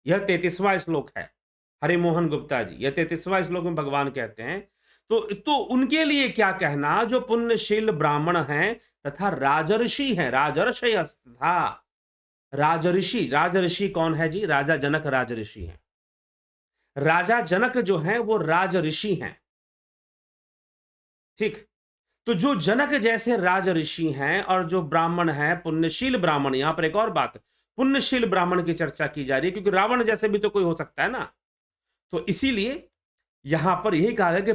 यह 33वां श्लोक है हरिमोहन गुप्ता जी, यह 33वां श्लोक में भगवान कहते हैं तो उनके लिए क्या कहना जो पुण्यशील ब्राह्मण हैं तथा राजर्षि हैं। राजर्षयस्तथा, राजऋषि, राजऋषि कौन है जी? राजा जनक राजऋषि हैं। राजा जनक जो हैं वो राजऋषि हैं। ठीक, तो जो जनक जैसे राजऋषि हैं और जो ब्राह्मण हैं पुण्यशील ब्राह्मण, यहां पर एक और बात, पुण्यशील ब्राह्मण की चर्चा की जा रही है, क्योंकि रावण जैसे भी तो कोई हो सकता है ना। तो इसीलिए यहां पर यही कहा गया कि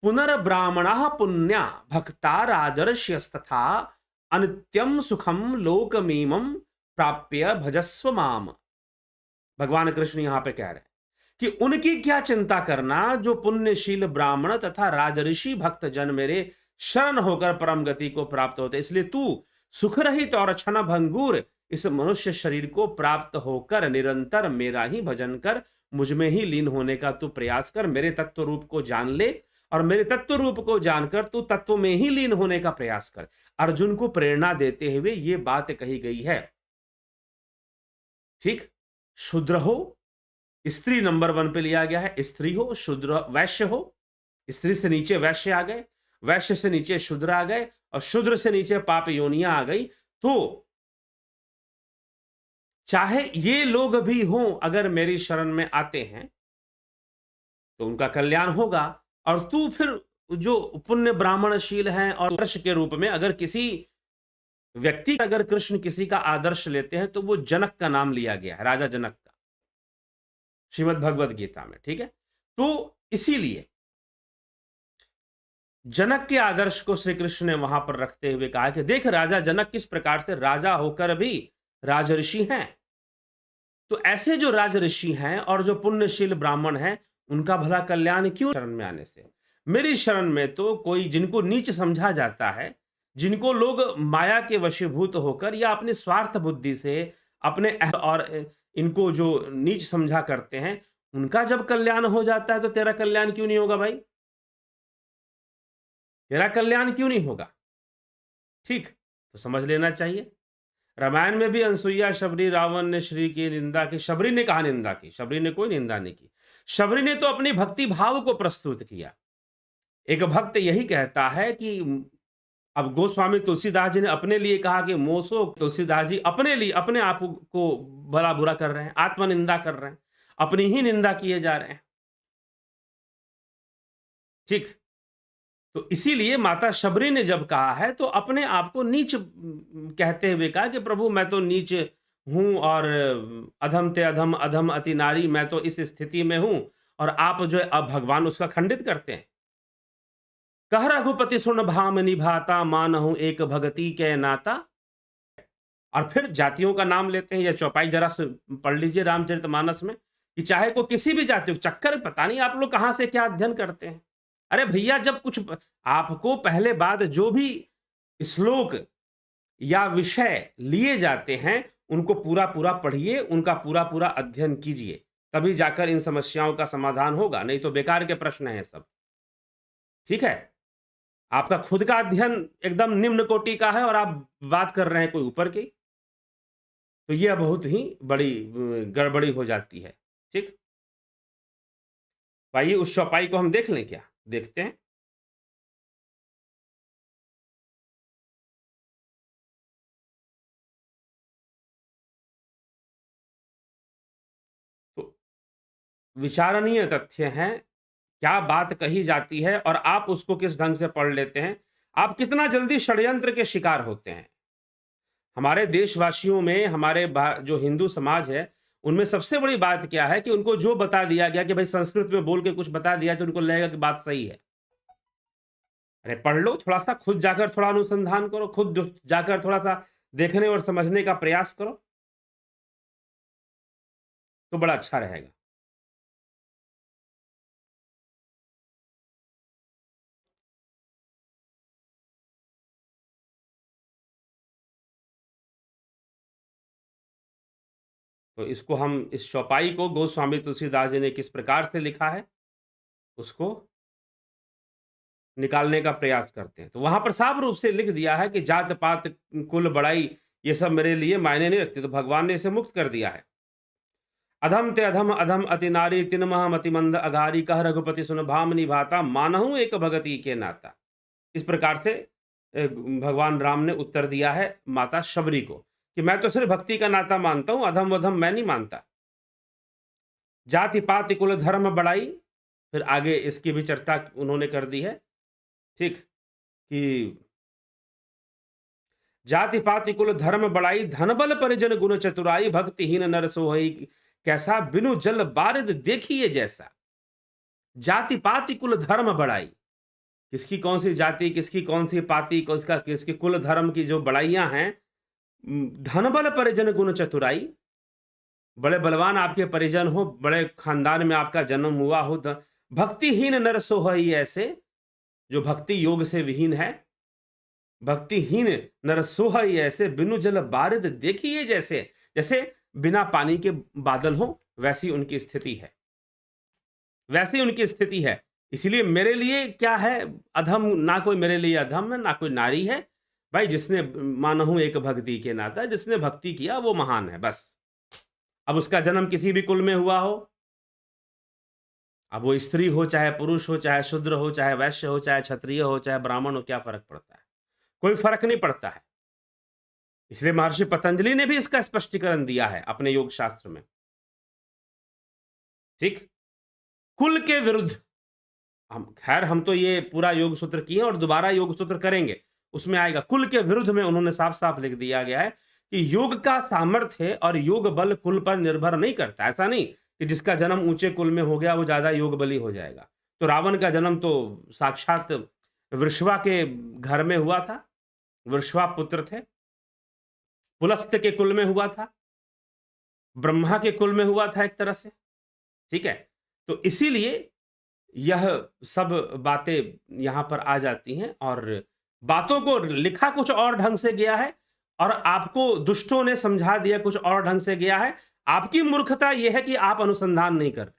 पुनर्ब्राह्मणः पुण्या भक्ता राजर्ष्यस्तथा अनित्यम सुखम लोकमीमं प्राप्य भजस्व माम। भगवान कृष्ण यहां पे कह रहे हैं कि उनकी क्या चिंता करना जो पुण्यशील ब्राह्मण तथा राजऋषि भक्त जन मेरे शरण होकर परम गति को प्राप्त होते। इसलिए तू सुख रहित और क्षण भंगुर इस मनुष्य शरीर को प्राप्त होकर निरंतर मेरा ही भजन कर, मुझ में ही लीन होने का तू प्रयास कर, मेरे तत्व रूप को जान ले और मेरे तत्व रूप को जानकर तू तत्व में ही लीन होने का प्रयास कर। अर्जुन को प्रेरणा देते हुए यह बात कही गई है। ठीक, शूद्र हो, स्त्री नंबर 1 पे लिया गया है, स्त्री हो, शूद्र, वैश्य हो, स्त्री से नीचे वैश्य आ गए, वैश्य से नीचे शूद्र आ गए और शूद्र से नीचे पाप योनियां आ गई। तो चाहे ये लोग भी हों, अगर मेरी शरण में आते हैं तो उनका कल्याण होगा। और तू फिर जो पुण्य ब्राह्मणशील हैं और आदर्श के रूप में अगर किसी व्यक्ति, अगर कृष्ण किसी का आदर्श लेते हैं तो वो जनक का नाम लिया गया है, राजा जनक का, श्रीमद् भगवद गीता में। ठीक है, तो इसीलिए जनक के आदर्श को श्री कृष्ण ने वहां पर रखते हुए कहा कि देख राजा जनक किस प्रकार से राजा होकर भी राजऋषि हैं। तो ऐसे जो राजऋषि हैं और जो पुण्यशील ब्राह्मण हैं, उनका भला कल्याण क्यों शरण में आने से। मेरी शरण में तो कोई जिनको नीच समझा जाता है, जिनको लोग माया के वशीभूत होकर या अपनी स्वार्थ बुद्धि से अपने और इनको जो नीच समझा करते हैं, उनका जब कल्याण हो जाता है तो तेरा कल्याण क्यों नहीं होगा भाई? तेरा कल्याण क्यों नहीं होगा? ठीक, तो समझ लेना चाहिए। रामायण में भी अनसुईया, शबरी, रावण ने श्री की निंदा की। शबरी ने कहा निंदा की, शबरी ने कोई निंदा नहीं की। शबरी ने तो अपनी भक्ति भाव को प्रस्तुत किया। एक भक्त यही कहता है कि अब गोस्वामी तुलसीदास जी ने अपने लिए कहा कि मोसो तुलसीदास जी अपने लिए अपने आप को भला बुरा कर रहे हैं, आत्मनिंदा कर रहे हैं, अपनी ही निंदा किए जा रहे हैं। ठीक, तो इसीलिए माता शबरी ने जब कहा है तो अपने आप को नीच कहते हुए कहा कि प्रभु मैं तो नीच हूं और अधम ते अधम अधम अति नारी, मैं तो इस स्थिति में हूं। और आप जो है अब भगवान उसका खंडित करते हैं। कह रघुपति सुन भाम निभाता, मानहु एक भगति के नाता। और फिर जातियों का नाम लेते हैं। यह चौपाई जरा से पढ़ लीजिए रामचरितमानस में, कि चाहे को किसी भी जाति, चक्कर पता नहीं आप लोग कहां से क्या अध्ययन करते हैं। अरे भैया, जब कुछ आपको पहले बाद जो भी श्लोक या विषय लिए जाते हैं, उनको पूरा पूरा पढ़िए, उनका पूरा पूरा अध्ययन कीजिए, तभी जाकर इन समस्याओं का समाधान होगा, नहीं तो बेकार के प्रश्न हैं सब। ठीक है, आपका खुद का अध्ययन एकदम निम्न कोटि का है और आप बात कर रहे हैं कोई ऊपर की, तो यह बहुत ही बड़ी गड़बड़ी हो जाती है। ठीक, भाई उस चौपाई को हम देख लें क्या? देखते हैं। तो विचारणीय तथ्य हैं, क्या बात कही जाती है और आप उसको किस ढंग से पढ़ लेते हैं, आप कितना जल्दी षड्यंत्र के शिकार होते हैं। हमारे देशवासियों में, हमारे जो हिंदू समाज है, उनमें सबसे बड़ी बात क्या है कि उनको जो बता दिया गया कि भाई संस्कृत में बोल के कुछ बता दिया तो उनको लगेगा कि बात सही है। अरे पढ़ लो, थोड़ा सा खुद जाकर थोड़ा अनुसंधान करो, खुद जाकर थोड़ा सा देखने और समझने का प्रयास करो, तो बड़ा अच्छा रहेगा। तो इसको हम, इस चौपाई को गोस्वामी तुलसीदास जी ने किस प्रकार से लिखा है, उसको निकालने का प्रयास करते हैं। तो वहां पर साफ रूप से लिख दिया है कि जात पात कुल बड़ाई ये सब मेरे लिए मायने नहीं रखते, तो भगवान ने इसे मुक्त कर दिया है। अधम ते अधम अधम अति नारी, तिन मह मति मंद अघारी, कह रघुपति सुन भाम निभाता, मानहु एक भगति के नाता। इस प्रकार से भगवान राम ने उत्तर दिया है माता शबरी को कि मैं तो सिर्फ भक्ति का नाता मानता हूं, अधम वधम मैं नहीं मानता। जाति पाति कुल धर्म बढ़ाई, फिर आगे इसकी भी चर्चा उन्होंने कर दी है। ठीक, कि जाति पाति कुल धर्म बढ़ाई, धन बल परिजन गुण चतुराई, भक्तिहीन नर सोहई कैसा, बिनु जल बारिद देखिए जैसा। जाति पाति कुल धर्म बढ़ाई, किसकी कौन सी जाति, किसकी कौन सी पाति, किसका किसकी कुल धर्म की जो बढ़ाइयां हैं। धन बल परिजन गुण चतुराई, बड़े बलवान आपके परिजन हो, बड़े खानदान में आपका जन्म हुआ हो। भक्तिहीन नर सोहई ऐसे, जो भक्ति योग से विहीन है। भक्तिहीन नर सोहई ऐसे, बिनु जल बारिद देखिए जैसे। जैसे बिना पानी के बादल हो, वैसी उनकी स्थिति है, वैसी उनकी स्थिति है। इसलिए मेरे लिए क्या है अधम, ना कोई मेरे लिए अधम है, ना कोई नारी है। भाई जिसने, मानहु एक भक्ति के नाता, जिसने भक्ति किया वो महान है, बस। अब उसका जन्म किसी भी कुल में हुआ हो, अब वो स्त्री हो, चाहे पुरुष हो, चाहे शूद्र हो, चाहे वैश्य हो, चाहे क्षत्रिय हो, चाहे ब्राह्मण हो, क्या फर्क पड़ता है? कोई फर्क नहीं पड़ता है। इसलिए महर्षि पतंजलि ने भी इसका स्पष्टीकरण दिया है अपने योग शास्त्र में। ठीक, कुल के विरुद्ध। हम तो ये पूरा योग सूत्र किए और दोबारा योग सूत्र करेंगे, उसमें आएगा। कुल के विरुद्ध में उन्होंने साफ साफ लिख दिया गया है कि योग का सामर्थ्य और योग बल कुल पर निर्भर नहीं करता। ऐसा नहीं कि जिसका जन्म ऊंचे कुल में हो गया वो ज्यादा योग बली हो जाएगा। तो रावण का जन्म तो साक्षात वृषवा के घर में हुआ था, वृषवा पुत्र थे, पुलस्त्य के कुल में हुआ था, ब्रह्मा के कुल में हुआ था एक तरह से। ठीक है, तो इसीलिए यह सब बातें यहां पर आ जाती हैं और बातों को लिखा कुछ और ढंग से गया है और आपको दुष्टों ने समझा दिया कुछ और ढंग से गया है। आपकी मूर्खता यह है कि आप अनुसंधान नहीं कर रहे,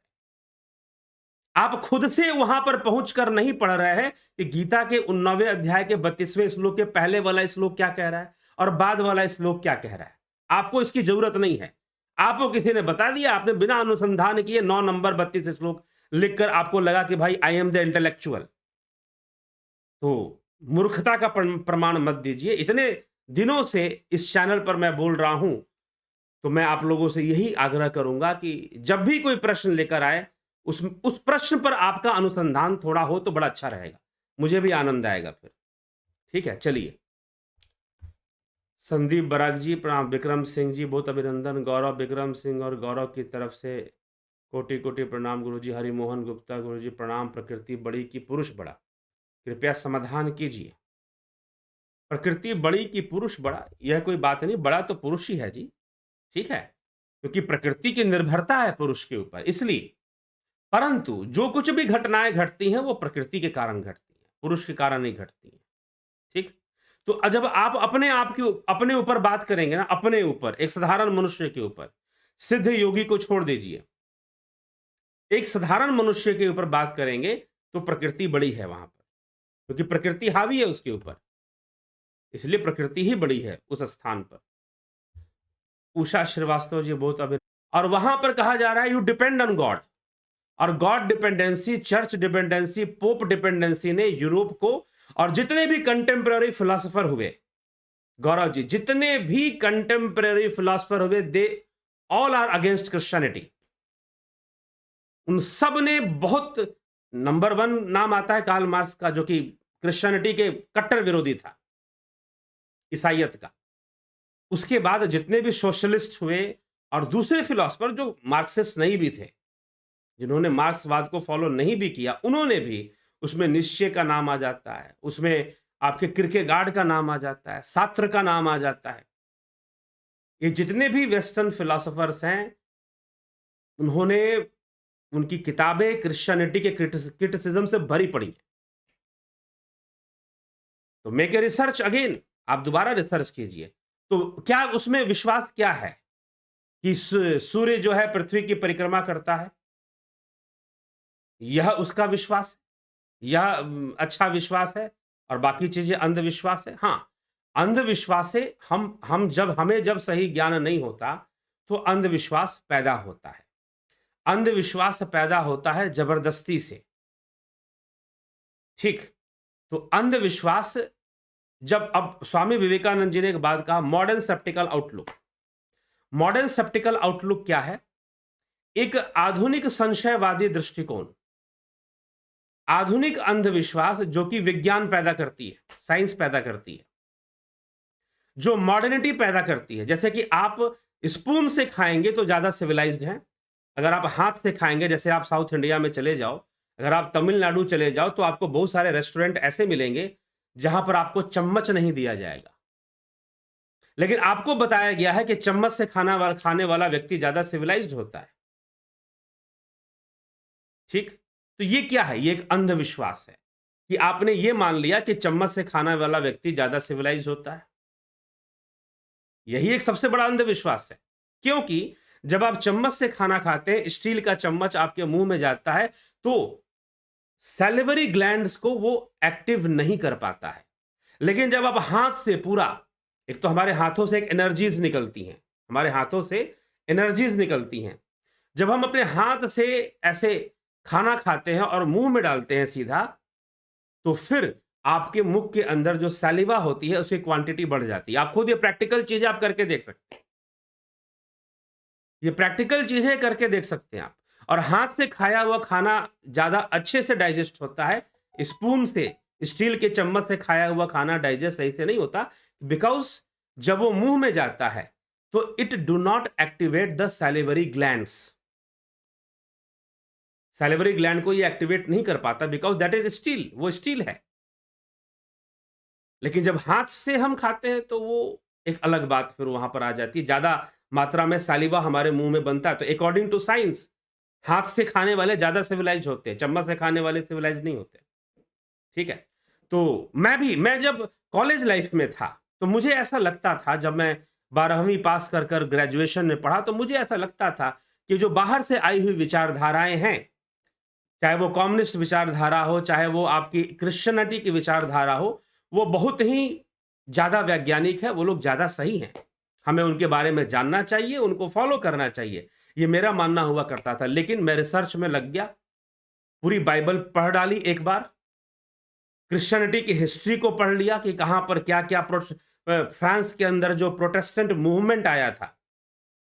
आप खुद से वहां पर पहुंचकर नहीं पढ़ रहे हैं कि गीता के 19वें अध्याय के 32वें श्लोक के पहले वाला श्लोक क्या कह रहा है और बाद वाला श्लोक क्या कह रहा है। आपको इसकी जरूरत नहीं है, आपको किसी ने बता दिया, आपने बिना अनुसंधान किए 9 नंबर 32 श्लोक लिखकर आपको लगा कि भाई आई एम द इंटेलेक्चुअल। तो मूर्खता का प्रमाण मत दीजिए। इतने दिनों से इस चैनल पर मैं बोल रहा हूं, तो मैं आप लोगों से यही आग्रह करूंगा कि जब भी कोई प्रश्न लेकर आए उस प्रश्न पर आपका अनुसंधान थोड़ा हो तो बड़ा अच्छा रहेगा, मुझे भी आनंद आएगा फिर। ठीक है, चलिए। संदीप बराग जी प्रणाम। विक्रम सिंह जी बहुत अभिनंदन। गौरव विक्रम सिंह और गौरव की तरफ से कोटि कोटि प्रणाम गुरुजी। हरिमोहन गुप्ता गुरुजी प्रणाम। प्रकृति बड़ी की पुरुष बड़ा, कृपया समाधान कीजिए। प्रकृति बड़ी की पुरुष बड़ा, यह कोई बात नहीं, बड़ा तो पुरुष ही है जी। ठीक है, क्योंकि प्रकृति की निर्भरता है पुरुष के ऊपर, इसलिए। परंतु जो कुछ भी घटनाएं घटती हैं वो प्रकृति के कारण घटती हैं, पुरुष के कारण नहीं घटती हैं। ठीक, तो जब आप अपने ऊपर बात करेंगे ना, अपने ऊपर, एक साधारण मनुष्य के ऊपर, सिद्ध योगी को छोड़ दीजिए, एक साधारण मनुष्य के ऊपर बात करेंगे तो प्रकृति बड़ी है वहां पर, क्योंकि प्रकृति हावी है उसके ऊपर, इसलिए प्रकृति ही बड़ी है उस स्थान पर। उषा श्रीवास्तव जी बहुत अभी, और वहां पर कहा जा रहा है यू डिपेंड ऑन गॉड, और God dependency, church dependency, pope dependency ने यूरोप को और जितने भी कंटेम्पररी फिलोसोफर हुए, गौरव जी, जितने भी कंटेम्पररी फिलोसोफर हुए, they all are against Christianity. उन सब ने बहुत, नंबर 1 नाम आता है कार्ल मार्क्स का, जो कि क्रिश्चियनिटी के कट्टर विरोधी था, ईसाइयत का। उसके बाद जितने भी सोशलिस्ट हुए और दूसरे फिलोसोफर जो मार्क्सिस्ट नहीं भी थे, जिन्होंने मार्क्सवाद को फॉलो नहीं भी किया, उन्होंने भी, उसमें निश्चय का नाम आ जाता है, उसमें आपके किरकेगार्ड का नाम आ जाता है, सात्र का नाम आ जाता है। ये जितने भी वेस्टर्न फिलोसोफर्स हैं, उन्होंने, उनकी किताबें क्रिश्चियनिटी के क्रिटिसिज्म से भरी पड़ी हैं। तो मेक ए रिसर्च अगेन, आप दोबारा रिसर्च कीजिए। तो क्या उसमें विश्वास क्या है कि सूर्य जो है पृथ्वी की परिक्रमा करता है, यह उसका विश्वास, यह अच्छा विश्वास है, और बाकी चीजें अंधविश्वास है। हाँ, अंधविश्वास से हमें जब सही ज्ञान नहीं होता तो अंधविश्वास पैदा होता है। अंधविश्वास पैदा होता है जबरदस्ती से। ठीक, तो अंधविश्वास, जब, अब स्वामी विवेकानंद जी ने एक बात कहा, मॉडर्न सेप्टिकल आउटलुक। मॉडर्न सेप्टिकल आउटलुक क्या है? एक आधुनिक संशयवादी दृष्टिकोण, आधुनिक अंधविश्वास जो कि विज्ञान पैदा करती है, साइंस पैदा करती है, जो मॉडर्निटी पैदा करती है। जैसे कि आप स्पून से खाएंगे तो ज्यादा सिविलाइज्ड हैं, अगर आप हाथ से खाएंगे, जैसे आप साउथ इंडिया में चले जाओ, अगर आप तमिलनाडु चले जाओ, तो आपको बहुत सारे रेस्टोरेंट ऐसे मिलेंगे जहां पर आपको चम्मच नहीं दिया जाएगा, लेकिन आपको बताया गया है कि चम्मच से खाने वाला व्यक्ति ज्यादा सिविलाइज्ड होता है। ठीक, तो ये क्या है? ये एक अंधविश्वास है कि आपने ये मान लिया कि चम्मच से खाने वाला व्यक्ति ज्यादा सिविलाइज होता है। यही एक सबसे बड़ा अंधविश्वास है, क्योंकि जब आप चम्मच से खाना खाते हैं, स्टील का चम्मच आपके मुंह में जाता है, तो सैलिवरी ग्लैंड्स को वो एक्टिव नहीं कर पाता है। लेकिन जब आप हाथ से पूरा, एक तो हमारे हाथों से एक एनर्जीज निकलती हैं, हमारे हाथों से एनर्जीज निकलती हैं, जब हम अपने हाथ से ऐसे खाना खाते हैं और मुंह में डालते हैं सीधा, तो फिर आपके मुख के अंदर जो सैलिवा होती है उसकी क्वांटिटी बढ़ जाती है। आप खुद ये प्रैक्टिकल चीजें आप करके देख सकते हैं। ये प्रैक्टिकल चीजें करके देख सकते हैं आप। और हाथ से खाया हुआ खाना ज्यादा अच्छे से डाइजेस्ट होता है, स्पून से, स्टील के चम्मच से खाया हुआ खाना डाइजेस्ट सही से नहीं होता, बिकॉज जब वो मुंह में जाता है तो it do not activate the salivary glands. Salivary gland को ये एक्टिवेट नहीं कर पाता बिकॉज दैट इज स्टील, वो स्टील है। लेकिन जब हाथ से हम खाते हैं तो वो एक अलग बात फिर वहां पर आ जाती है। ज्यादा मात्रा में सालिवा हमारे मुंह में बनता है तो अकॉर्डिंग टू साइंस हाथ से खाने वाले ज्यादा सिविलाइज होते हैं, चम्मच से खाने वाले सिविलाइज नहीं होते। ठीक है। तो मैं जब कॉलेज लाइफ में था तो मुझे ऐसा लगता था, जब मैं 12वीं पास कर कर ग्रेजुएशन में पढ़ा तो मुझे ऐसा लगता था कि जो बाहर से आई हुई विचारधाराएं हैं, चाहे वो कम्युनिस्ट विचारधारा हो, चाहे वो आपकी क्रिश्चियनिटी की विचारधारा हो, वो बहुत ही ज्यादा वैज्ञानिक है, वो लोग ज्यादा सही हैं। हमें उनके बारे में जानना चाहिए, उनको फॉलो करना चाहिए, ये मेरा मानना हुआ करता था। लेकिन मैं रिसर्च में लग गया, पूरी बाइबल पढ़ डाली एक बार, क्रिश्चियनिटी की हिस्ट्री को पढ़ लिया कि कहां पर क्या क्या फ्रांस के अंदर जो प्रोटेस्टेंट मूवमेंट आया था,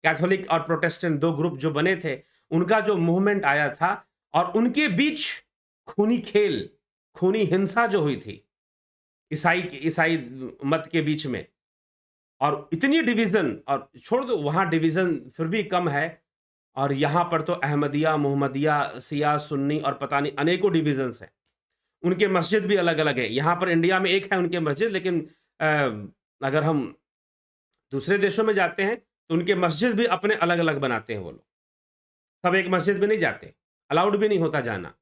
कैथोलिक और प्रोटेस्टेंट दो ग्रुप जो बने थे, उनका जो मूवमेंट आया था और उनके बीच खूनी खेल, खूनी हिंसा जो हुई थी ईसाई मत के बीच में, और इतनी डिवीजन, और छोड़ दो वहां डिवीजन फिर भी कम है, और यहां पर तो अहमदिया, मोहम्मदिया, सिया, सुन्नी और पता नहीं अनेकों डिवीजन्स हैं। उनके मस्जिद भी अलग अलग है। यहां पर इंडिया में एक है उनके मस्जिद, लेकिन अगर हम दूसरे देशों में जाते हैं तो उनके मस्जिद भी अपने अलग अलग बनाते हैं वो लोग। सब एक मस्जिद में नहीं जाते, अलाउड भी नहीं होता जाना।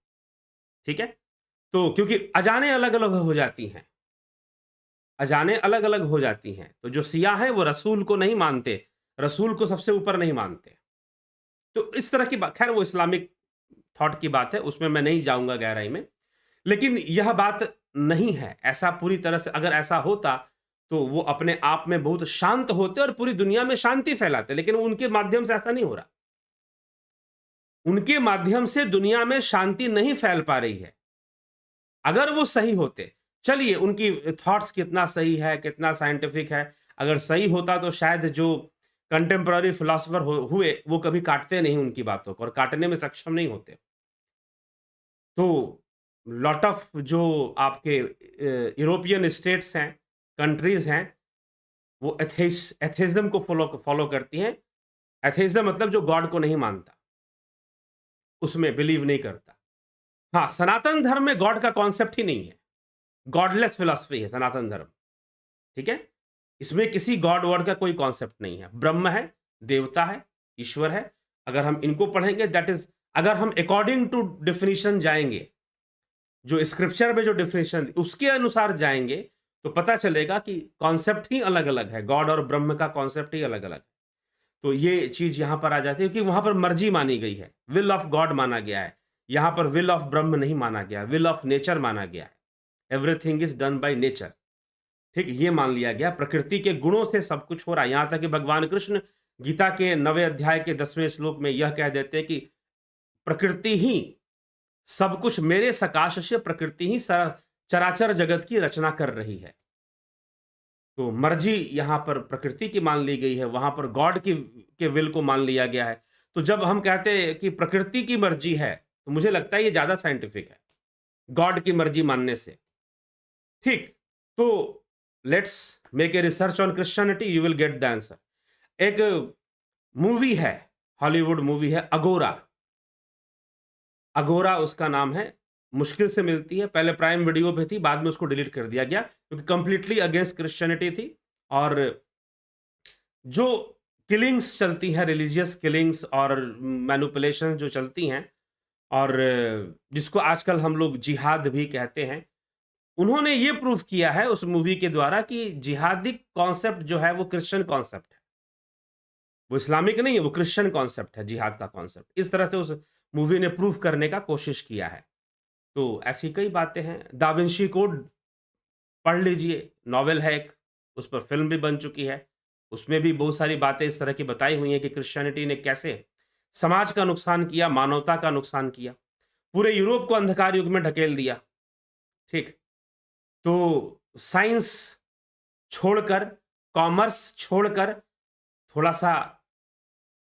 ठीक है। तो क्योंकि अजानें अलग अलग हो जाती हैं, अजानें अलग अलग हो जाती हैं। तो जो सिया है वो रसूल को नहीं मानते, रसूल को सबसे ऊपर नहीं मानते। तो इस तरह की बात, खैर वो इस्लामिक थॉट की बात है, उसमें मैं नहीं जाऊंगा गहराई में। लेकिन यह बात नहीं है। ऐसा पूरी तरह से अगर ऐसा होता तो वो अपने आप में बहुत शांत होते और पूरी दुनिया में शांति फैलाते, लेकिन उनके माध्यम से ऐसा नहीं हो रहा। उनके माध्यम से दुनिया में शांति नहीं फैल पा रही है। अगर वो सही होते, चलिए उनकी थॉट्स कितना सही है, कितना साइंटिफिक है, अगर सही होता तो शायद जो कंटेम्पररी फिलोसोफर हुए वो कभी काटते नहीं उनकी बातों को, और काटने में सक्षम नहीं होते। तो लॉट ऑफ जो आपके यूरोपियन स्टेट्स हैं, कंट्रीज हैं, वो एथेइज्म को फॉलो करती हैं। एथेइज्म मतलब जो गॉड को नहीं मानता, उसमें बिलीव नहीं करता। हाँ, सनातन धर्म में गॉड का कॉन्सेप्ट ही नहीं है, गॉडलेस फिलॉसफी है सनातन धर्म। ठीक है। इसमें किसी गॉड वर्ड का कोई कॉन्सेप्ट नहीं है। ब्रह्म है, देवता है, ईश्वर है। अगर हम इनको पढ़ेंगे, दैट इज, अगर हम अकॉर्डिंग टू डेफिनेशन जाएंगे, जो स्क्रिप्चर में जो डेफिनेशन उसके अनुसार जाएंगे, तो पता चलेगा कि कॉन्सेप्ट ही अलग अलग है, गॉड और ब्रह्म का कॉन्सेप्ट ही अलग अलग है। तो ये चीज यहां पर आ जाती है कि वहां पर मर्जी मानी गई है, विल ऑफ गॉड माना गया है। यहां पर विल ऑफ ब्रह्म नहीं माना गया, विल ऑफ नेचर माना गया है। Everything is done by nature. ठीक, ये मान लिया गया, प्रकृति के गुणों से सब कुछ हो रहा है। यहां तक कि भगवान कृष्ण गीता के 9वें अध्याय के 10वें श्लोक में यह कह देते हैं कि प्रकृति ही सब कुछ, मेरे सकाश से प्रकृति ही चराचर जगत की रचना कर रही है। तो मर्जी यहां पर प्रकृति की मान ली गई है, वहां पर गॉड की के विल को मान लिया गया है। तो जब हम कहते हैं कि प्रकृति की मर्जी है, तो मुझे लगता है ये ज्यादा साइंटिफिक है गॉड की मर्जी मानने से। ठीक। तो let's make a research on Christianity, you will get the answer. एक मूवी है, हॉलीवुड मूवी है, अगोरा। अगोरा उसका नाम है, मुश्किल से मिलती है। पहले प्राइम वीडियो पे थी, बाद में उसको डिलीट कर दिया गया क्योंकि कंप्लीटली अगेंस्ट क्रिश्चियनिटी थी। और जो किलिंग्स चलती हैं, रिलीजियस किलिंग्स और मैनिपुलेशन जो चलती हैं, और जिसको आजकल हम लोग जिहाद भी कहते हैं, उन्होंने ये प्रूफ किया है उस मूवी के द्वारा कि जिहादी कॉन्सेप्ट जो है वो क्रिश्चियन कॉन्सेप्ट है, वो इस्लामिक नहीं है, वो क्रिश्चियन कॉन्सेप्ट है जिहाद का कॉन्सेप्ट। इस तरह से उस मूवी ने प्रूफ करने का कोशिश किया है। तो ऐसी कई बातें हैं। दा विंची कोड पढ़ लीजिए, नॉवेल है एक, उस पर फिल्म भी बन चुकी है। उसमें भी बहुत सारी बातें इस तरह की बताई हुई हैं कि क्रिश्चियनिटी ने कैसे समाज का नुकसान किया, मानवता का नुकसान किया, पूरे यूरोप को अंधकार युग में ढकेल दिया। ठीक। तो साइंस छोड़कर, कॉमर्स छोड़कर थोड़ा सा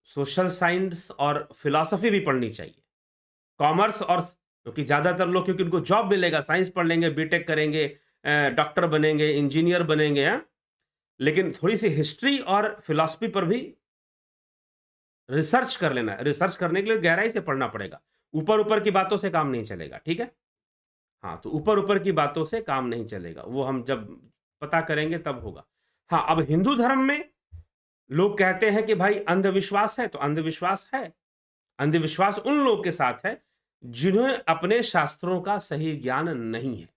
सोशल साइंस और फिलॉसफी भी पढ़नी चाहिए। कॉमर्स और क्योंकि ज़्यादातर लोग, क्योंकि उनको जॉब मिलेगा, साइंस पढ़ लेंगे, बीटेक करेंगे, डॉक्टर बनेंगे, इंजीनियर बनेंगे, हाँ? लेकिन थोड़ी-सी हिस्ट्री और फिलॉसफी पर भी रिसर्च कर लेना है। रिसर्च करने के लिए गहराई से पढ़ना पड़ेगा। ऊपर-ऊपर की बातों से काम नहीं चलेगा, ठीक है? हाँ, तो ऊपर-ऊपर की बातों से काम नहीं चलेगा। वो हम जब पता करेंगे तब होगा। हाँ, अब हिंदू धर्म में लोग कहते हैं कि भाई अंधविश्वास है, तो अंधविश्वास है। अंधविश्वास उन लोगों के साथ है, जिन्हें अपने शास्त्रों का सही ज्ञान नहीं है।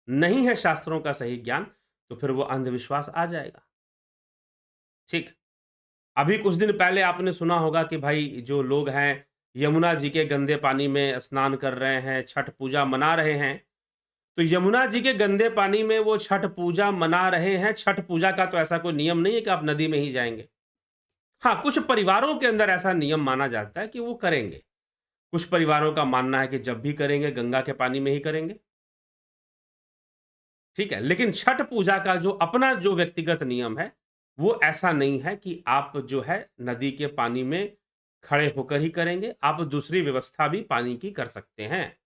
नहीं है शास्त्रों का सही ज्ञान, तो फिर वो अंधविश्वास आ जाएगा। ठीक? अभी कुछ दिन पहले आपने सुना होगा कि भाई जो लोग हैं, यमुना जी के गंदे पानी में स्नान कर रहे हैं, छठ पूजा मना रहे हैं। तो यमुना जी के गंदे पानी में वो छठ पूजा मना रहे हैं। छठ पूजा का तो ऐसा कोई नियम नहीं है कि आप नदी में ही जाएँगे। हाँ, कुछ परिवारों के अंदर ऐसा नियम माना जाता है कि वो करेंगे। कुछ परिवारों का मानना है कि जब भी करेंगे गंगा के पानी में ही करेंगे। ठीक है? लेकिन छठ पूजा का जो अपना जो व्यक्तिगत नियम है, वो ऐसा नहीं है कि आप जो है नदी के पानी में खड़े होकर ही करेंगे। आप दूसरी व्यवस्था भी पानी की कर सकते हैं।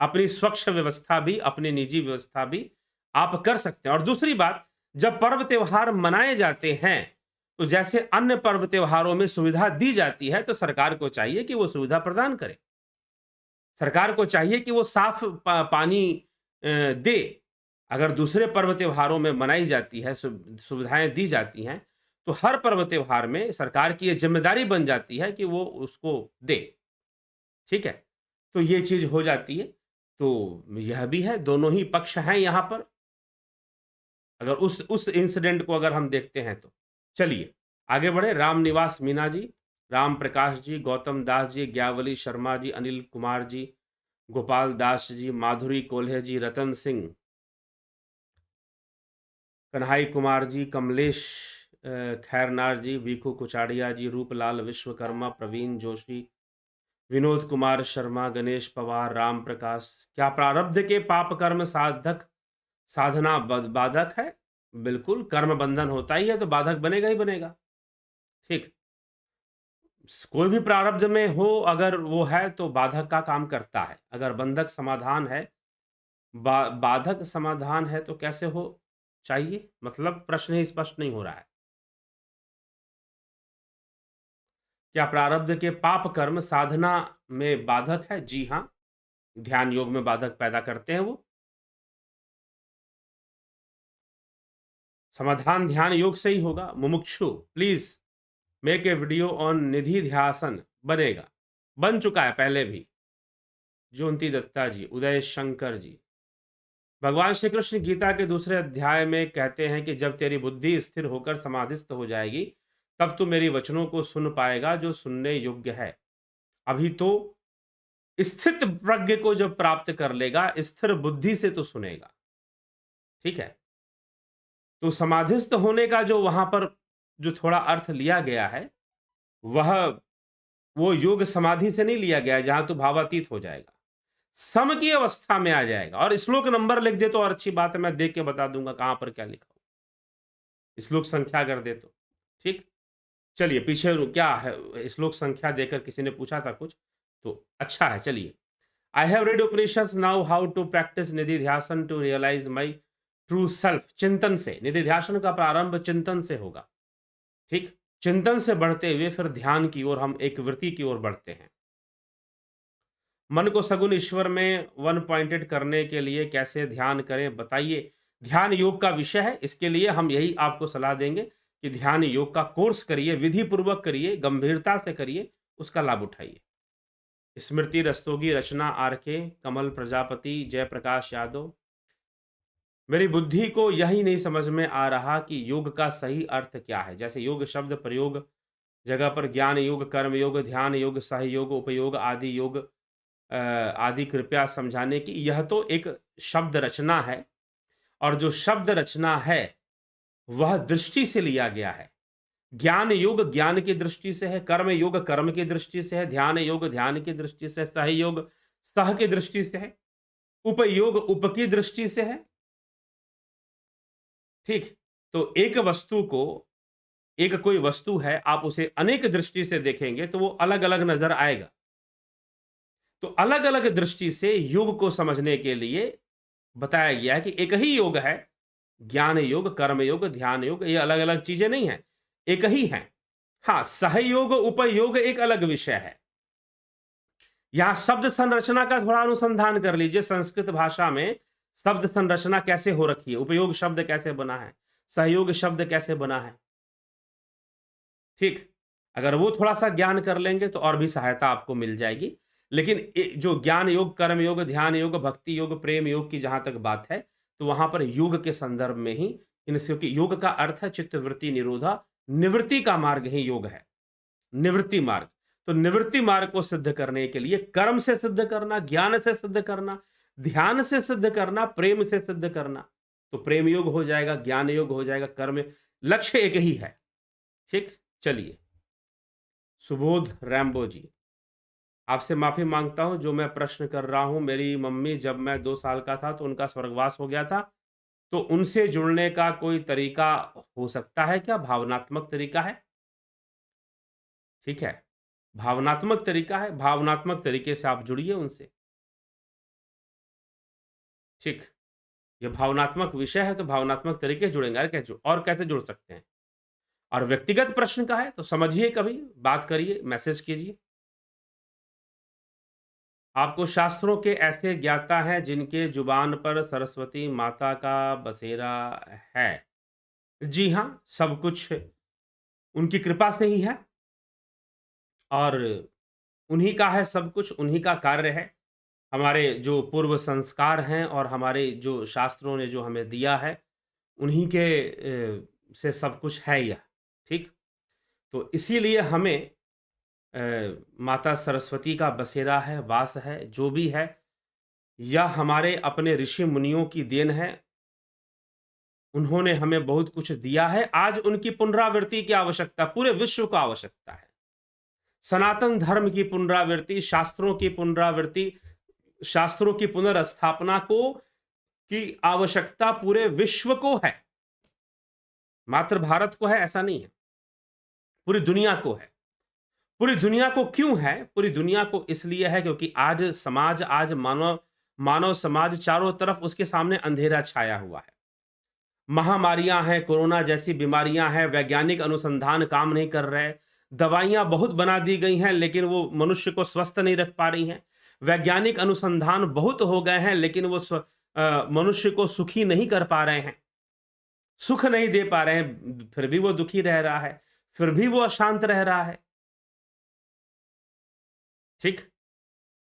अपनी स्वच्छ व्यवस्था भी, अपनी निजी व्यवस्था भी आप कर सकते हैं। और दूसरी बात, जब पर्व त्योहार मनाए जाते हैं, तो जैसे अन्य पर्व त्योहारों में सुविधा दी जाती है, तो सरकार को चाहिए कि वो सुविधा प्रदान करे। सरकार को चाहिए कि वो साफ पानी दे। अगर दूसरे पर्व त्योहारों में मनाई जाती है, सुविधाएँ दी जाती हैं, तो हर पर्व त्योहार में सरकार की ये ज़िम्मेदारी बन जाती है कि वो उसको दे। ठीक है? तो ये चीज़ हो जाती है। तो यह भी है, दोनों ही पक्ष हैं यहाँ पर। अगर उस इंसिडेंट को अगर हम देखते हैं तो। चलिए, आगे बढ़े। रामनिवास मीना जी, राम प्रकाश जी, गौतम दास जी, ज्ञावली शर्मा जी, अनिल कुमार जी, गोपाल दास जी, माधुरी कोल्हे जी, रतन सिंह, कन्हई कुमार जी, कमलेश खैरनार जी, वीकू कुचाड़िया जी, रूपलाल विश्वकर्मा, प्रवीण जोशी, विनोद कुमार शर्मा, गणेश पवार, राम प्रकाश। क्या प्रारब्ध के पाप कर्म साधक साधना बाधक है? बिल्कुल, कर्म बंधन होता ही है तो बाधक बनेगा ही बनेगा। ठीक। कोई भी प्रारब्ध में हो, अगर वो है तो बाधक का काम करता है। अगर बंधक समाधान है, बाधक समाधान है तो कैसे हो चाहिए? मतलब प्रश्न ही स्पष्ट नहीं हो रहा है। क्या प्रारब्ध के पाप कर्म साधना में बाधक है? जी हाँ, ध्यान योग में बाधक पैदा करते हैं वो। समाधान ध्यान योग से ही होगा। मुमुक्षु please make a video on निधि ध्यासन, बनेगा, बन चुका है पहले भी। ज्योति दत्ता जी, उदय शंकर जी। भगवान श्री कृष्ण गीता के दूसरे अध्याय में कहते हैं कि जब तेरी बुद्धि स्थिर होकर समाधिस्थ हो जाएगी, तब तू मेरी वचनों को सुन पाएगा जो सुनने योग्य है। अभी तो स्थित प्रज्ञ को जब प्राप्त कर लेगा, स्थिर बुद्धि से तो सुनेगा। ठीक है? तो समाधिस्थ होने का जो वहां पर जो थोड़ा अर्थ लिया गया है, वह वो योग समाधि से नहीं लिया गया है, जहां तू भावातीत हो जाएगा, सम की अवस्था में आ जाएगा। और श्लोक नंबर लिख दे तो और अच्छी बात है, मैं देख के बता दूंगा कहां पर क्या लिखा हो। श्लोक संख्या कर दे तो ठीक। चलिए, पीछे क्या है, श्लोक संख्या देकर किसी ने पूछा था कुछ, तो अच्छा है। चलिए, I have read Upanishads, now how to practice निधि ध्यासन to realize my true self. चिंतन से, निधि ध्यासन का प्रारंभ चिंतन से होगा। ठीक, चिंतन से बढ़ते हुए फिर ध्यान की ओर, हम एक वृत्ति की ओर बढ़ते हैं। मन को सगुण ईश्वर में वन पॉइंटेड करने के लिए कैसे ध्यान करें, बताइए। ध्यान योग का विषय है, इसके लिए हम यही आपको सलाह देंगे कि ध्यान योग का कोर्स करिए, विधि पूर्वक करिए, गंभीरता से करिए, उसका लाभ उठाइए। स्मृति रस्तोगी, रचना आर के, कमल प्रजापति, जयप्रकाश यादव। मेरी बुद्धि को यही नहीं समझ में आ रहा कि योग का सही अर्थ क्या है। जैसे योग शब्द प्रयोग जगह पर ज्ञान योग, कर्म योग, ध्यान योग, सहयोग, उपयोग आदि योग आदि कृपया समझाने की। यह तो एक शब्द रचना है, और जो शब्द रचना है वह दृष्टि से लिया गया है। ज्ञान योग ज्ञान की दृष्टि से है, कर्म योग कर्म की दृष्टि से है, ध्यान योग ध्यान की दृष्टि से, सहयोग सह की दृष्टि से है, उपयोग उप की दृष्टि से है, ठीक? तो एक कोई वस्तु है, आप उसे अनेक दृष्टि से देखेंगे तो वो अलग-अलग नज़र आएगा। तो अलग-अलग दृष्टि से योग को समझने के लिए बताया गया है कि एक ही योग है, ज्ञान योग, कर्म योग, ध्यान योग, ये अलग-अलग चीज़ें नहीं हैं, एक ही हैं। हाँ, सहयोग, उपयोग एक अलग विषय है। यहाँ शब्द संरचना का थोड़ा अनुसंधान कर लीजिए, संस्कृत भाषा में शब्द संरचना कैसे हो रखी है, उपयोग शब्द कैसे बना है, सहयोग शब्द कैसे बना है, ठीक? अगर वो थोड़ा-सा ज्ञान कर लेंगे तो और भी सहायता आपको मिल जाएगी। लेकिन जो ज्ञान योग, कर्म योग, ध्यान योग, भक्ति योग, प्रेम योग की जहाँ तक बात है, तो वहाँ पर योग के संदर्भ में ही क्योंकि योग का अर्थ है चित्तवृत्ति निरोधा, निवृत्ति का मार्ग ही योग है, निवृत्ति मार्ग। तो निवृत्ति मार्ग को सिद्ध करने के लिए कर्म से सिद्ध करना, ज्ञान से सिद्ध करना, ध्यान से सिद्ध करना, प्रेम से सिद्ध करना। तो प्रेम योग हो जाएगा, ज्ञान योग हो जाएगा, कर्म लक्ष्य एक ही है। ठीक? चलिए। सुबोध रैम्बो जी, आपसे माफ़ी माँगता हूँ जो मैं प्रश्न कर रहा हूँ, मेरी मम्मी जब मैं 2 साल का था तो उनका स्वर्गवास हो गया था, तो उनसे जुड़ने का कोई तरीका हो सकता है क्या? भावनात्मक तरीका है? ठीक है। भावनात्मक तरीका है, भावनात्मक तरीके से आप जुड़िए उनसे। ठीक। ये भावनात्मक विषय है तो भावनात्मक तरीके से जुड़ेंगे और कैसे जुड़ सकते हैं? और व्यक्तिगत प्रश्न का है तो समझिए कभी, बात करिए, मैसेज कीजिए। आपको शास्त्रों के ऐसे ज्ञाता हैं जिनके जुबान पर सरस्वती माता का बसेरा है। जी हाँ, सब कुछ उनकी कृपा से ही है और उन्हीं का है सब कुछ, उन्हीं का कार्य है। हमारे जो पूर्व संस्कार हैं और हमारे जो शास्त्रों ने जो हमें दिया है, उन्हीं के से सब कुछ है यह, ठीक? तो इसीलिए हमें माता सरस्वती का बसेरा है, वास है, जो भी है, यह हमारे अपने ऋषि मुनियों की देन है। उन्होंने हमें बहुत कुछ दिया है, आज उनकी पुनरावृत्ति की आवश्यकता पूरे विश्व को आवश्यकता है। सनातन धर्म की पुनरावृत्ति, शास्त्रों की पुनरावृत्ति, शास्त्रों की पुनर्स्थापना की आवश्यकता पूरे विश्व को है। मात्र भारत को है ऐसा नहीं है, पूरी दुनिया को है। पूरी दुनिया को क्यों है? पूरी दुनिया को इसलिए है क्योंकि आज मानव समाज चारों तरफ उसके सामने अंधेरा छाया हुआ है। महामारियां हैं, कोरोना जैसी बीमारियां हैं, वैज्ञानिक अनुसंधान काम नहीं कर रहे, दवाइयां बहुत बना दी गई हैं लेकिन वो मनुष्य को स्वस्थ नहीं रख पा रही हैं। वैज्ञानिक अनुसंधान बहुत हो गए हैं लेकिन वो मनुष्य को सुखी नहीं कर पा रहे हैं, सुख नहीं दे पा रहे हैं, फिर भी वो दुखी रह रहा है, फिर भी वो अशांत रह रहा है। ठीक?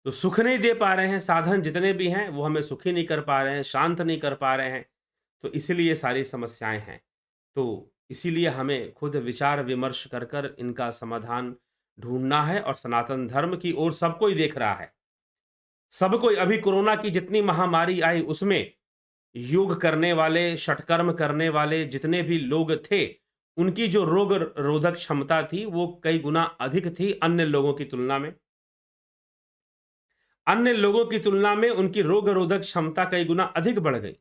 तो सुख नहीं दे पा रहे हैं, साधन जितने भी हैं वो हमें सुखी नहीं कर पा रहे हैं, शांत नहीं कर पा रहे हैं, तो इसीलिए ये सारी समस्याएं हैं। तो इसीलिए हमें खुद विचार विमर्श कर कर इनका समाधान ढूंढना है और सनातन धर्म की ओर सब कोई देख रहा है। सब कोई, अभी कोरोना की जितनी महामारी आई उसमें योग करने वाले, षटकर्म करने वाले जितने भी लोग थे, उनकी जो रोग रोधक क्षमता थी वो कई गुना अधिक थी अन्य लोगों की तुलना में। अन्य लोगों की तुलना में उनकी रोग रोधक क्षमता कई गुना अधिक बढ़ गई।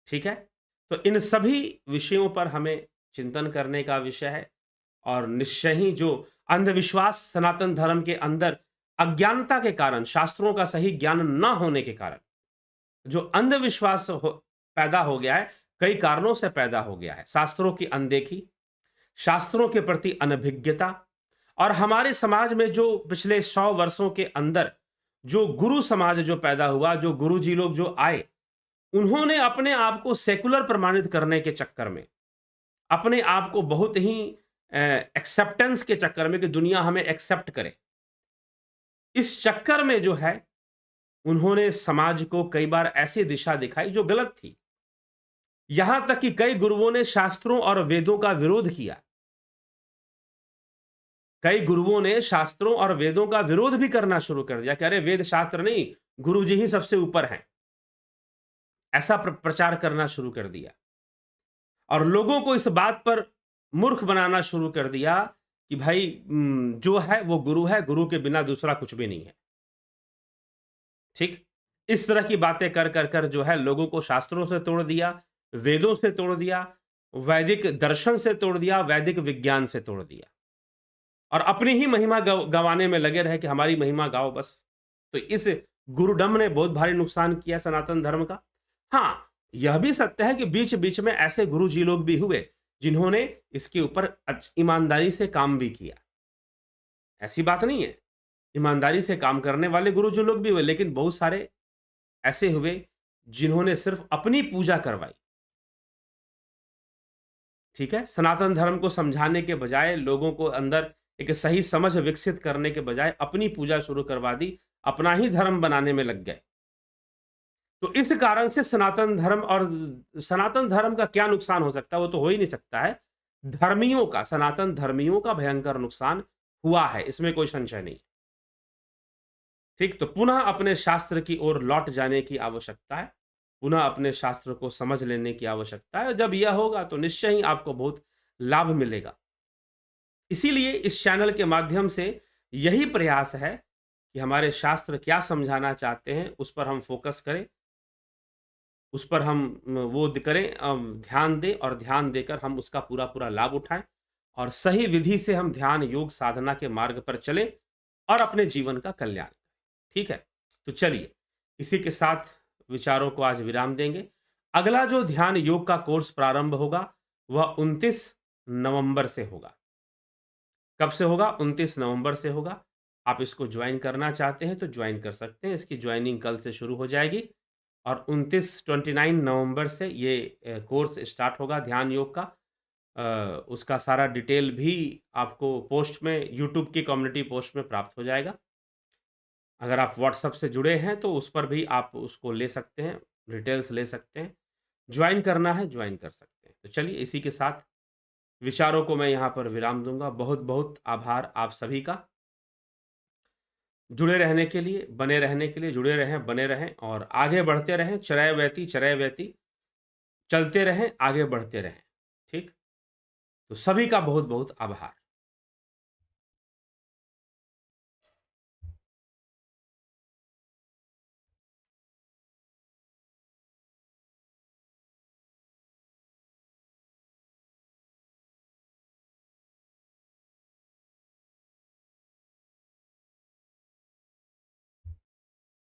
ठीक है? तो इन सभी विषयों पर हमें चिंतन करने का विषय है और निश्चय ही जो अंधविश्वास सनातन धर्म के अंदर अज्ञानता के कारण, शास्त्रों का सही ज्ञान ना होने के कारण जो अंधविश्वास पैदा हो गया है, कई कारणों से पैदा हो गया है। शास्त्रों की अनदेखी, शास्त्रों के प्रति अनभिज्ञता और हमारे समाज में जो पिछले 100 वर्षों के अंदर जो गुरु समाज जो पैदा हुआ, जो गुरुजी लोग जो आए, उन्होंने अपने आप को सेकुलर प्रमाणित करने के चक्कर में, अपने आप को बहुत ही एक्सेप्टेंस के चक्कर में कि दुनिया हमें एक्सेप्ट करे, इस चक्कर में जो है उन्होंने समाज को कई बार ऐसी दिशा दिखाई जो गलत थी। यहां तक कि कई गुरुओं ने शास्त्रों और वेदों का विरोध किया। कई गुरुओं ने शास्त्रों और वेदों का विरोध भी करना शुरू कर दिया कि अरे वेद शास्त्र नहीं, गुरु जी ही सबसे ऊपर हैं। ऐसा प्रचार करना शुरू कर दिया और लोगों को इस बात पर मूर्ख बनाना शुरू कर दिया कि भाई जो है वो गुरु है, गुरु के बिना दूसरा कुछ भी नहीं है। ठीक? इस तरह की बातें कर जो है लोगों को शास्त्रों से तोड़ दिया, वेदों से तोड़ दिया, वैदिक दर्शन से तोड़ दिया, वैदिक विज्ञान से तोड़ दिया और अपनी ही महिमा गँवाने में लगे रहे कि हमारी महिमा गाओ बस। तो इस गुरुडम ने बहुत भारी नुकसान किया सनातन धर्म का। हाँ, यह भी सत्य है कि बीच-बीच में ऐसे गुरुजी लोग भी हुए, जिन्होंने इसके ऊपर ईमानदारी से काम भी किया। ऐसी बात नहीं है। ईमानदारी से काम करने वाले गुरुजी लोग भी हुए, लेकिन बहुत सारे ऐसे हुए, जिन्होंने सिर्फ़ अपनी पूजा करवाई। ठीक है? सनातन धर्म को समझाने के बजाय, लोगों को अंदर एक सही समझ विकसित करने के बजाय अपनी पूजा शुरू करवा दी, अपना ही धर्म बनाने में लग गए। तो इस कारण से सनातन धर्म का क्या नुकसान हो सकता है, वो तो हो ही नहीं सकता है। धर्मियों का, सनातन धर्मियों का भयंकर नुकसान हुआ है, इसमें कोई संशय नहीं। ठीक? तो पुनः अपने शास्त्र की ओर लौट जाने की आवश्यकता है। पुनः अपने शास्त्र को समझ लेने की आवश्यकता है। जब यह होगा तो निश्चय ही आपको बहुत लाभ मिलेगा। इसीलिए इस चैनल के माध्यम से यही प्रयास है कि हमारे शास्त्र क्या समझाना चाहते हैं, उस पर हम फ़ोकस करें, उस पर हम वो करें, ध्यान दें और ध्यान देकर हम उसका पूरा-पूरा लाभ उठाएँ और सही विधि से हम ध्यान, योग, साधना के मार्ग पर चलें और अपने जीवन का कल्याण करें। ठीक है? तो चलिए, इसी के साथ विचारों को आज विराम देंगे। अगला जो ध्यान योग का कोर्स प्रारंभ होगा, वह 29 नवंबर से होगा। कब से होगा? 29 नवंबर से होगा। आप इसको जॉइन करना चाहते हैं तो जॉइन कर सकते हैं। इसकी जॉइनिंग कल से शुरू हो जाएगी और 29 नवंबर से ये कोर्स स्टार्ट होगा ध्यान योग का। उसका सारा डिटेल भी आपको पोस्ट में, यूट्यूब की कम्युनिटी पोस्ट में प्राप्त हो जाएगा। अगर आप व्हाट्सएप से जुड़े हैं तो उस पर भी आप उसको ले सकते हैं, डिटेल्स ले सकते हैं। जॉइन करना है, जॉइन कर सकते हैं। तो चलिए, इसी के साथ विचारों को मैं यहाँ पर विराम दूँगा। बहुत-बहुत आभार आप सभी का। जुड़े रहने के लिए, बने रहने के लिए, जुड़े रहें, बने रहें और आगे बढ़ते रहें, चरैवेति, चलते रहें, आगे बढ़ते रहें। ठीक? तो सभी का बहुत-बहुत आभार।